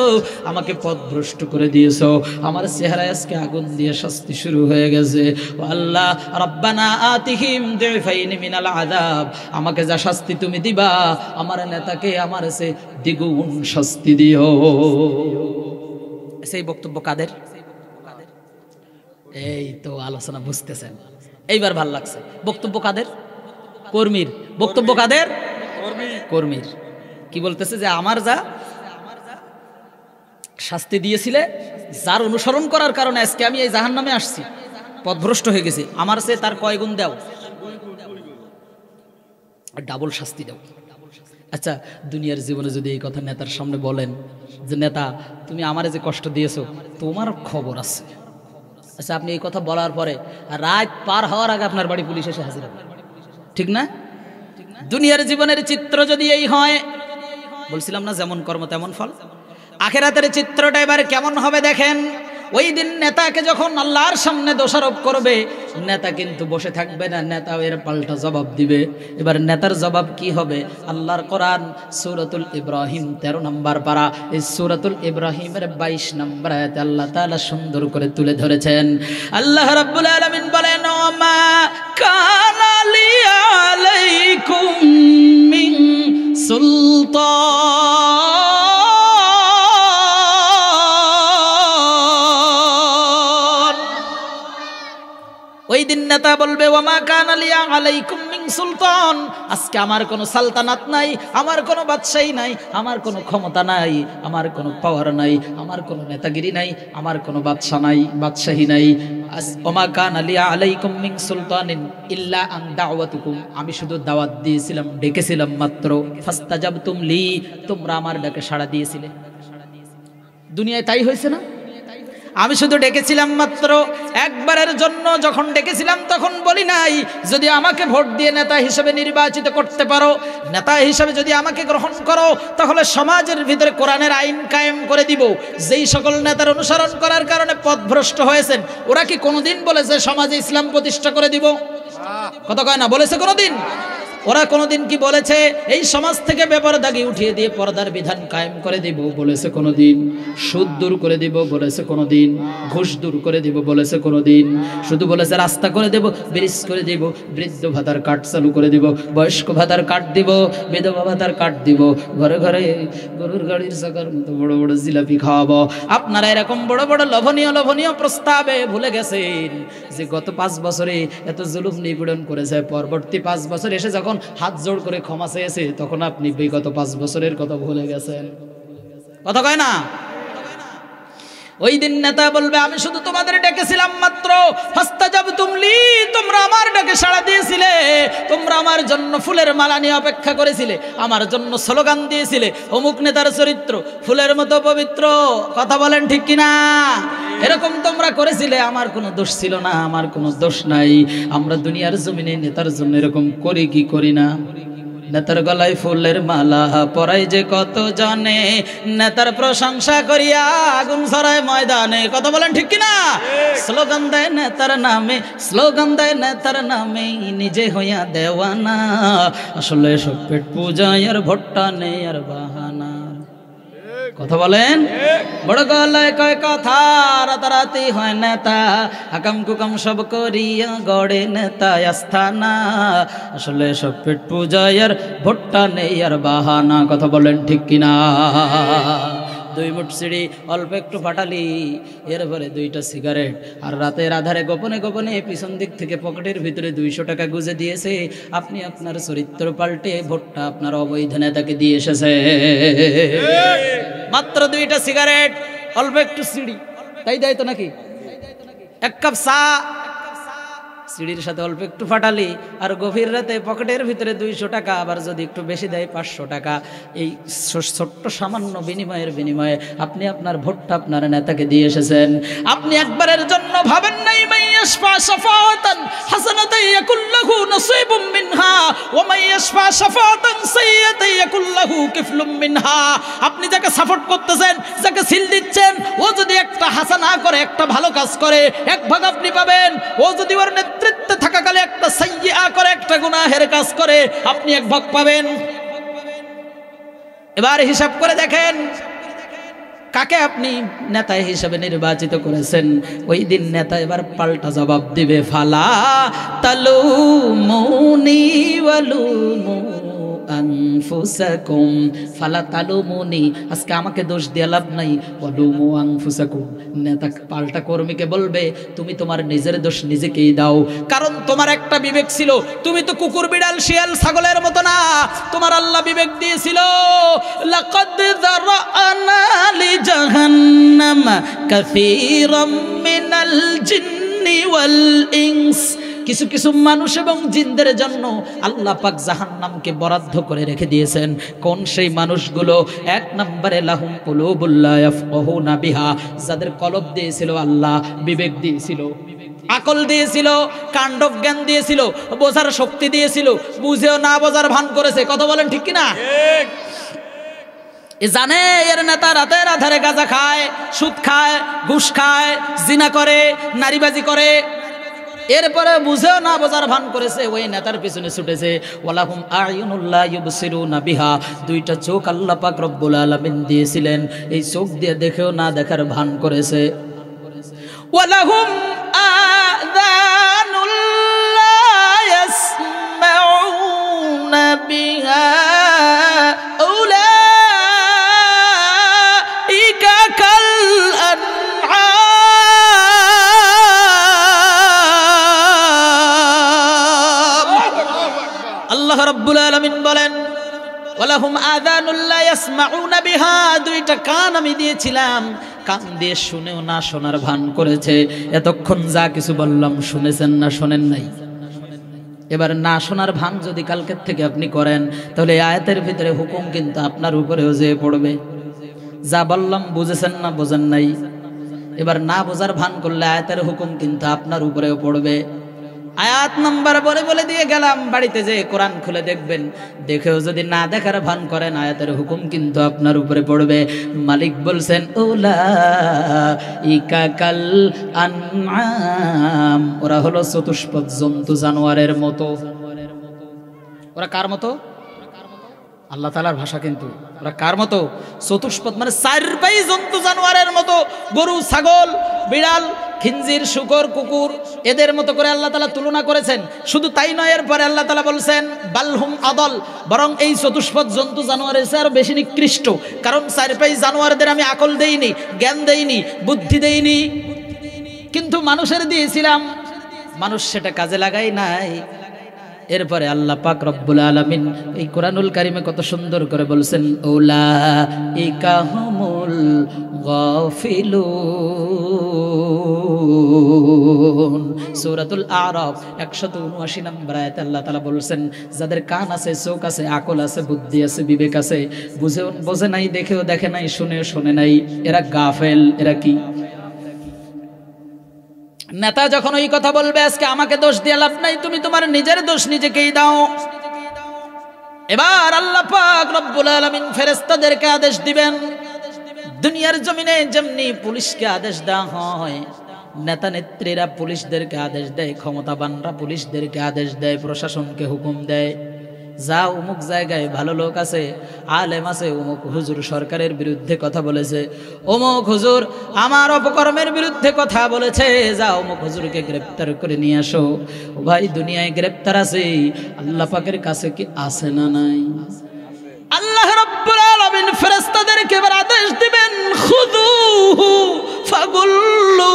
আমাকে পথভ্রষ্ট করে দিয়েছো, আমার চেহারায় আজকে আগুন দিয়ে শাস্তি শুরু হয়ে গেছে। ও আল্লাহ, রব্বানা আতিহিম দি'ফাইনি মিনাল আযাব, আমাকে যা শাস্তি তুমি দিবা, আমার নেতাকে আমার সে দ্বিগুণ শাস্তি দিও। সেই বক্তব্য কাদের? এই তো আলোচনা বুঝতেছেন, এইবার ভাল লাগছে। বক্তব্য কাদের? কর্মীর। বক্তব্য কাদের? কর্মীর। কি বলতেছে? যে আমার যা শাস্তি দিয়েছিলে, যার অনুসরণ করার কারণে আজকে আমি এই জাহান্নামে আসছি, পথভ্রষ্ট হয়ে গেছি, আমার সে তার কয় গুণ দাও, ডাবল শাস্তি দাও। আচ্ছা, দুনিয়ার জীবনে যদি এই কথা নেতার সামনে বলেন যে নেতা, তুমি আমারে যে কষ্ট দিয়েছো, তোমার খবর আছে। আচ্ছা, আপনি এই কথা বলার পরে রাত পার হওয়ার আগে আপনার বাড়ি পুলিশ এসে হাজির হবে, ঠিক না? দুনিয়ার জীবনের চিত্র যদি এই হয়, বলছিলাম না যেমন কর্ম তেমন ফল, আখিরাতের চিত্রটা এবার কেমন হবে দেখেন। ওই দিন নেতাকে যখন আল্লাহর সামনে দোষারোপ করবে, নেতা কিন্তু বসে থাকবে না, নেতাও এর পাল্টা জবাব দিবে। এবার নেতার জবাব কি হবে? আল্লাহর কোরআন সূরাতুল ইব্রাহিম 13 নম্বর পারা, এই সূরাতুল ইব্রাহিমের 22 নম্বর আয়াতে আল্লাহ তাআলা সুন্দর করে তুলে ধরেছেন। আল্লাহ রাব্বুল আলামিন বলেন, ওমা কানা লি আলাইকুম মিন সুলতান। ওই দিন নেতা বলবে, ওমা কানা লি আলাইকুম মিন সুলতান, আজকে আমার কোনো সালতানাত নাই, আমার কোনো বাদশাহী নাই, আমার কোনো ক্ষমতা নাই, আমার কোনো পাওয়ার নাই, আমার কোনো নেতাগিরি নাই, আমার কোনো বাদশা নাই, বাদশাহী নাই। ওমা কানা লি আলাইকুম মিন সুলতানিন ইল্লা আন দাওয়াতুকুম, আমি শুধু দাওয়াত দিয়েছিলাম, ডেকেছিলাম মাত্র। ফাস্তাজাবতুম লি, তোমরা আমার ডাকে সাড়া দিয়েছিলে। দুনিয়ায় তাই হয়েছে না? আমি শুধু ডেকেছিলাম মাত্র, একবারের জন্য যখন ডেকেছিলাম তখন বলি নাই যদি আমাকে ভোট দিয়ে নেতা হিসেবে নির্বাচিত করতে পারো, নেতা হিসেবে যদি আমাকে গ্রহণ করো, তাহলে সমাজের ভিতরে কোরআনের আইন কায়েম করে দিব। যেই সকল নেতার অনুসরণ করার কারণে পথভ্রষ্ট হয়েছেন, ওরা কি কোনোদিন বলেছে সমাজে ইসলাম প্রতিষ্ঠা করে দিব? কথা কয় না, বলেছে কোনোদিন? ওরা কোনোদিন কি বলেছে এই সমাজ থেকে বেপরদাগি উঠিয়ে দিয়ে পর্দার বিধান কায়েম করে দিব? বলেছে কোনোদিন? সুদ দূর করে দিব? বলেছে কোনোদিন? ঘুষ দূর করে দিব? বলেছে কোনোদিন? শুধু বলেছে রাস্তা করে দেব, ব্রিজ করে দিব, বৃদ্ধ ভাতার কার্ড চালু করে দিব, বয়স্ক ভাতার কার্ড দিব, বিধবা ভাতার কার্ড দিব, ঘরে ঘরে গরুর গাড়ির চাকার মতো বড় বড় জিলাপি খাওয়াবো। আপনারা এরকম বড় বড় লোভনীয় প্রস্তাবে ভুলে গেছেন যে গত 5 বছরে এত জুলুম নিপীড়ন করেছে, পরবর্তী 5 বছর এসে যখন হাত জোড় করে ক্ষমা চেয়েছে তখন আপনি বিগত 5 বছরের কথা ভুলে গেছেন। কথা কয় না? ওই দিন নেতা বলবে, আমি শুধু তোমাদের ডেকেছিলাম মাত্র। ফাস্তাজাবতুম লি, তোমরা আমার ডাকে সাড়া দিয়েছিলে, তোমরা আমার জন্য ফুলের মালা নিয়ে অপেক্ষা করেছিলে, আমার জন্য স্লোগান দিয়েছিলে, অমুক নেতার চরিত্র ফুলের মতো পবিত্র। কথা বলেন ঠিক কিনা? এরকম তোমরা করেছিলে, আমার কোনো দোষ ছিল না, আমার কোনো দোষ নাই। আমরা দুনিয়ার জমিনে নেতার জন্য এরকম করি কি করি না? নেতার গলায় ফুলের মালা পরাই যে কত জানে, নেতার প্রশংসা করিয়া আগুন ছড়ায় ময়দানে। কথা বলেন ঠিক কিনা? স্লোগান দেয় নেতার নামে, স্লোগান দেয় নেতার নামে, নিজে হইয়া দেওয়ানা। আসলে সব পেট পূজায় আর ভোট্টা নেই আর বাহানা। কথা বলেন? বড় গলায় কয় কথা, রাতারাতি হয় নেতা, আকাম কুকাম সব করিয়া গড়ে নেতা আস্থানা। আসলে সব পেট পূজায় আর ভোট্টা নেই আর বাহানা। কথা বলেন ঠিক কিনা? 2 মুঠ সিঁড়ি অল্প একটু ফাটালি, এরপরে 2টা সিগারেট, আর রাতের আধারে গোপনে গোপনে পিছন দিক থেকে পকেটের ভিতরে 200 টাকা গুজে দিয়েছে। আপনি আপনার চরিত্র পাল্টে ভোটটা আপনার অবৈধ নেতাকে দিয়ে এসেছে। মাত্র 2টা সিগারেট, অল্প একটু সিঁড়ি, তাই দেয় তো নাকি? 1 কাপ চা, সিঁড়ির সাথে অল্প একটু ফাটালি, আর গভীর রাতে পকেটের ভিতরে 200 টাকা, আবার যদি একটু বেশি দেয় 500 টাকা। এই ছোট্ট সামান্য বিনিময়ে আপনি আপনার ভোটটা আপনার নেতাকে দিয়ে এসেছেন। আপনি একবারের জন্য ভাবেন নাই মাইয়াশফা শাফাআতান হাসানাতান ইয়াকুল লাহু নাসীবুম মিনহা ওয়া মাইয়াশফা শাফাআতান সাইয়্যাতান ইয়াকুল লাহু কিফলুম মিনহা। আপনি যাকে সাপোর্ট করতেছেন, যাকে সিল দিচ্ছেন, ও যদি একটা হাসানা করে, একটা ভালো কাজ করে, 1 ভাগ আপনি পাবেন। ও যদি ওর নেতৃত্বে থাকাকালে একটা সাইয়্যা করে, একটা গুনাহের কাজ করে, আপনি 1 ভাগ পাবেন। এবার হিসাব করে দেখেন কাকে আপনি নেতা হিসেবে নির্বাচিত করেছেন। ওই দিন নেতা এবার পাল্টা জবাব দিবে, ফালা তালুমুনি ওয়ালুমু আনফুসাকুম, ফালা তালুমুনি, আজকে আমাকে দোষ দিয়ে লাভ নাই, ওয়ালুমু আনফুসাকুম। নেতা পাল্টা কর্মীকে বলবে, তুমি তোমার নিজের দোষ নিজেকেই দাও, কারণ তোমার একটা বিবেক ছিল। তুমি তো কুকুর বিড়াল শিয়াল ছাগলের মতো না, তোমার আল্লাহ বিবেক দিয়েছিল। লাকাদ যারানা লিজাহান্নাম কাসীরাম মিনাল জিন্নি ওয়াল ইনস, কিছু কিছু মানুষ এবং জিনদের জন্য আল্লাহ পাক জাহান্নামকে বরাদ্দ করে রেখে দিয়েছেন। কোন সেই মানুষগুলো? 1 নম্বরে লাহুম কুলুবুল লা ইয়াফকাহুনা বিহা, যাদের কলব দিয়েছিল আল্লাহ, বিবেক দিয়েছিল, আকল দিয়েছিল, কাণ্ডব জ্ঞান দিয়েছিল, বোঝার শক্তি দিয়েছিল, বুঝেও না বোঝার ভান করেছে। কথা বলেন ঠিক কিনা? এ জানে এর নেতা রাতের আধারে গাঁজা খায়, সুদ খায়, ঘুষ খায়, জিনা করে, নারীবাজি করে, এরপরে বুঝেও না বোঝার ভান করেছে, ওই নেতার পিছনে ছুটেছে। ওয়ালাহুম আয়ুনুল্লাহ ইউবসিরুনা বিহা, দুইটা চোখ আল্লাহ পাক রব্বুল আলামিন দিয়েছিলেন, এই চোখ দিয়ে দেখেও না দেখার ভান করেছে। ওয়ালাহুম আযানুল লা ইয়াসমাউনা বিহা উলাইকা কাল আল্লাহ রাব্বুল আলামিন বলেন ওয়ালাহুম আযানুল লা ইয়াসমাউনা বিহা, দুইটা কান আমি দিয়েছিলাম, কান দিয়ে শুনেও না শোনার ভান করেছে। এতক্ষণ যা কিছু বললাম শুনেছেন না শোনেন নাই? এবার না শোনার ভান যদি কালকের থেকে আপনি করেন, তাহলে আয়াতের ভিতরে হুকুম কিন্তু আপনার উপরেও যেয়ে পড়বে। যা বললাম বুঝেছেন না বোঝেন নাই? এবার না বোঝার ভান করলে আয়াতের হুকুম কিন্তু আপনার উপরেও পড়বে। আয়াত নাম্বার বলে দিয়ে গেলাম, বাড়িতে যে কোরআন খুলে দেখবেন, দেখেও যদি না দেখার ভান করেন আয়াতের হুকুম কিন্তু আপনার উপরে পড়বে। মালিক বলছেন উলাইকা কাল আনআম, ওরা হলো চতুষ্পদ জন্তু জানোয়ারের মতো। ওরা কার মতো? আল্লাহ তাআলার ভাষা কিন্তু। ওরা কার মতো? চতুষ্পদ মানে চারপাই জন্তু জানোয়ারের মতো। গরু, ছাগল, বিড়াল, খিনজির, শুকর, কুকুর, এদের মতো করে আল্লাহ তাআলা তুলনা করেছেন। শুধু তাই নয়, এরপরে আল্লাহ তাআলা বলছেন বালহুম আদল, বরং এই চতুষ্পদ জন্তু জানোয়ারের চেয়ে আরো বেশি নিকৃষ্ট। কারণ চারপাই জানোয়ারদের আমি আকল দেইনি, জ্ঞান দেইনি, বুদ্ধি দেইনি, কিন্তু মানুষের দিয়েছিলাম, মানুষ সেটা কাজে লাগাই নাই। এরপরে আল্লাহ পাক রব্বুল আলামিন এই কোরআনুল কারিমে কত সুন্দর করে বলছেন উলাইকা হুমুল গাফিলুন। সূরাতুল আরাফ 179 নম্বর আয়াতে আল্লাহ তাআলা বলছেন যাদের কান আছে, চোখ আছে, আকল আছে, বুদ্ধি আছে, বিবেক আছে, বোঝে নাই, দেখেও দেখে নাই, শুনেও শোনে নাই, এরা গাফেল। এরা কি? নেতা যখন ওই কথা বলবে, আজকে আমাকে দোষ দিয়ে লাভ নাই, তুমি তোমার নিজের দোষ নিজেকেই দাও। এবার আল্লাহ পাক রব্বুল আলামিন ফেরেশতাদেরকে আদেশ দিবেন। দুনিয়ার জমিনে যেমনি পুলিশকে আদেশ দেওয়া হয়, নেতা নেত্রীরা পুলিশদেরকে আদেশ দেয়, ক্ষমতাবানরা পুলিশদেরকে আদেশ দেয়, প্রশাসনকে হুকুম দেয়, যা অমুক জায়গায় ভালো লোক আছে, আলেম আছে, অমুক হুজুর সরকারের বিরুদ্ধে কথা বলেছে, অমুক হুজুর আমার অপকর্মের বিরুদ্ধে কথা বলেছে, যা অমুক হুজুরকে গ্রেফতার করে নিয়ে আসো। ও ভাই, দুনিয়ায় গ্রেফতার আছে, আল্লাহ পাকের কাছে কি আছে না নাই? আল্লাহ রাব্বুল আলামিন ফেরেশতাদেরকে এবার আদেশ দিবেন, খুযুহু ফাগুল্লু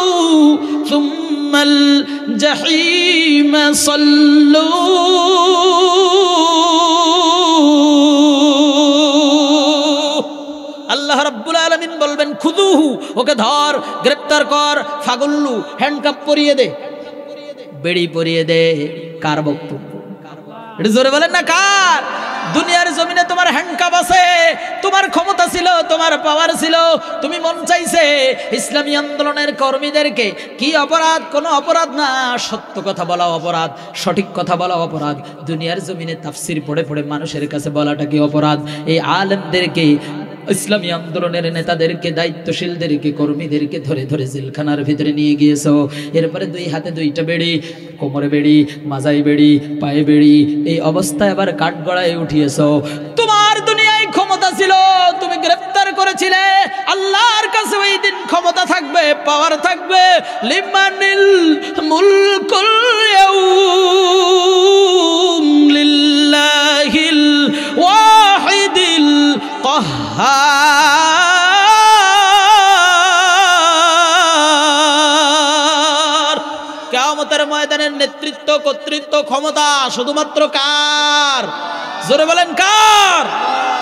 সুম্মাল জাহিম সাল্লু। আল্লাহ রাব্বুল আলামিন বলবেন খুযুহু, ওকে ধর, গ্রেফতার কর, ফাগুল্লু, হ্যান্ডকাপ পরিয়ে দে, বেড়ি পরিয়ে দে। কার বক্তব্য? এটা জোরে বলেন না, কার? দুনিয়ার জমিনে তোমার হ্যান্ডকাপ আছে, তোমার ক্ষমতা ছিল, তোমার পাওয়ার ছিল, তুমি মন চাইছে ইসলামী আন্দোলনের কর্মীদেরকে, কি অপরাধ? কোনো অপরাধ না, সত্য কথা বলা অপরাধ, সঠিক কথা বলা অপরাধ। দুনিয়ার জমিনে তাফসির পড়ে পড়ে মানুষের কাছে বলাটা কি অপরাধ? এই আলেমদেরকে, ইসলামী আন্দোলনের নেতাদেরকে, দায়িত্বশীলদেরকে, কর্মীদেরকে ধরে ধরে জেলখানার ভিতরে নিয়ে গিয়েছো। এরপরে দুই হাতে দুইটা বেড়ি, কোমরে বেড়ি, মাজায় বেড়ি, পায়ে বেড়ি, এই অবস্থায় আবার কাঠগড়ায় উঠিয়েছো। তোমার দুনিয়ায় ক্ষমতা ছিল, তুমি গ্রেফতার করেছিলে, আল্লাহর কাছে ওই দিন ক্ষমতা থাকবে, পাওয়ার থাকবে। লিমানিল মুলকুল ইয়াউম লিল্লাহিল ওয়াহিদিল কাহ্হার। কিয়ামতের ময়দানের নেতৃত্ব, কর্তৃত্ব, ক্ষমতা শুধুমাত্র কার? জোরে বলেন, কার?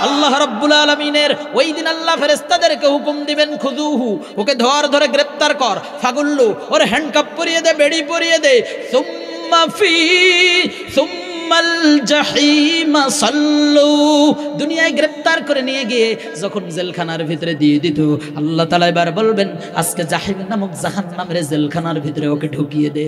আল্লাহ রাব্বুল আলামিনের। ওই দিন আল্লাহ ফেরেশতাদেরকে হুকুম দিবেন, খুযুহু, ওকে ধর, ধরে গ্রেফতার কর, ফাগুল্লু, ওর হ্যান্ডকাপ পরিয়ে দে, বেড়ি পরিয়ে দে, সুম্মা ফি সুম্মাল জাহিম সাল্লু। দুনিয়ায় গ্রেফতার করে নিয়ে গিয়ে যখন জেলখানার ভিতরে দিয়ে দিত, আল্লাহ তাআলা এবার বলবেন আজকে জাহিম নামক জাহান্নামের জেলখানার ভিতরে ওকে ঢুকিয়ে দে।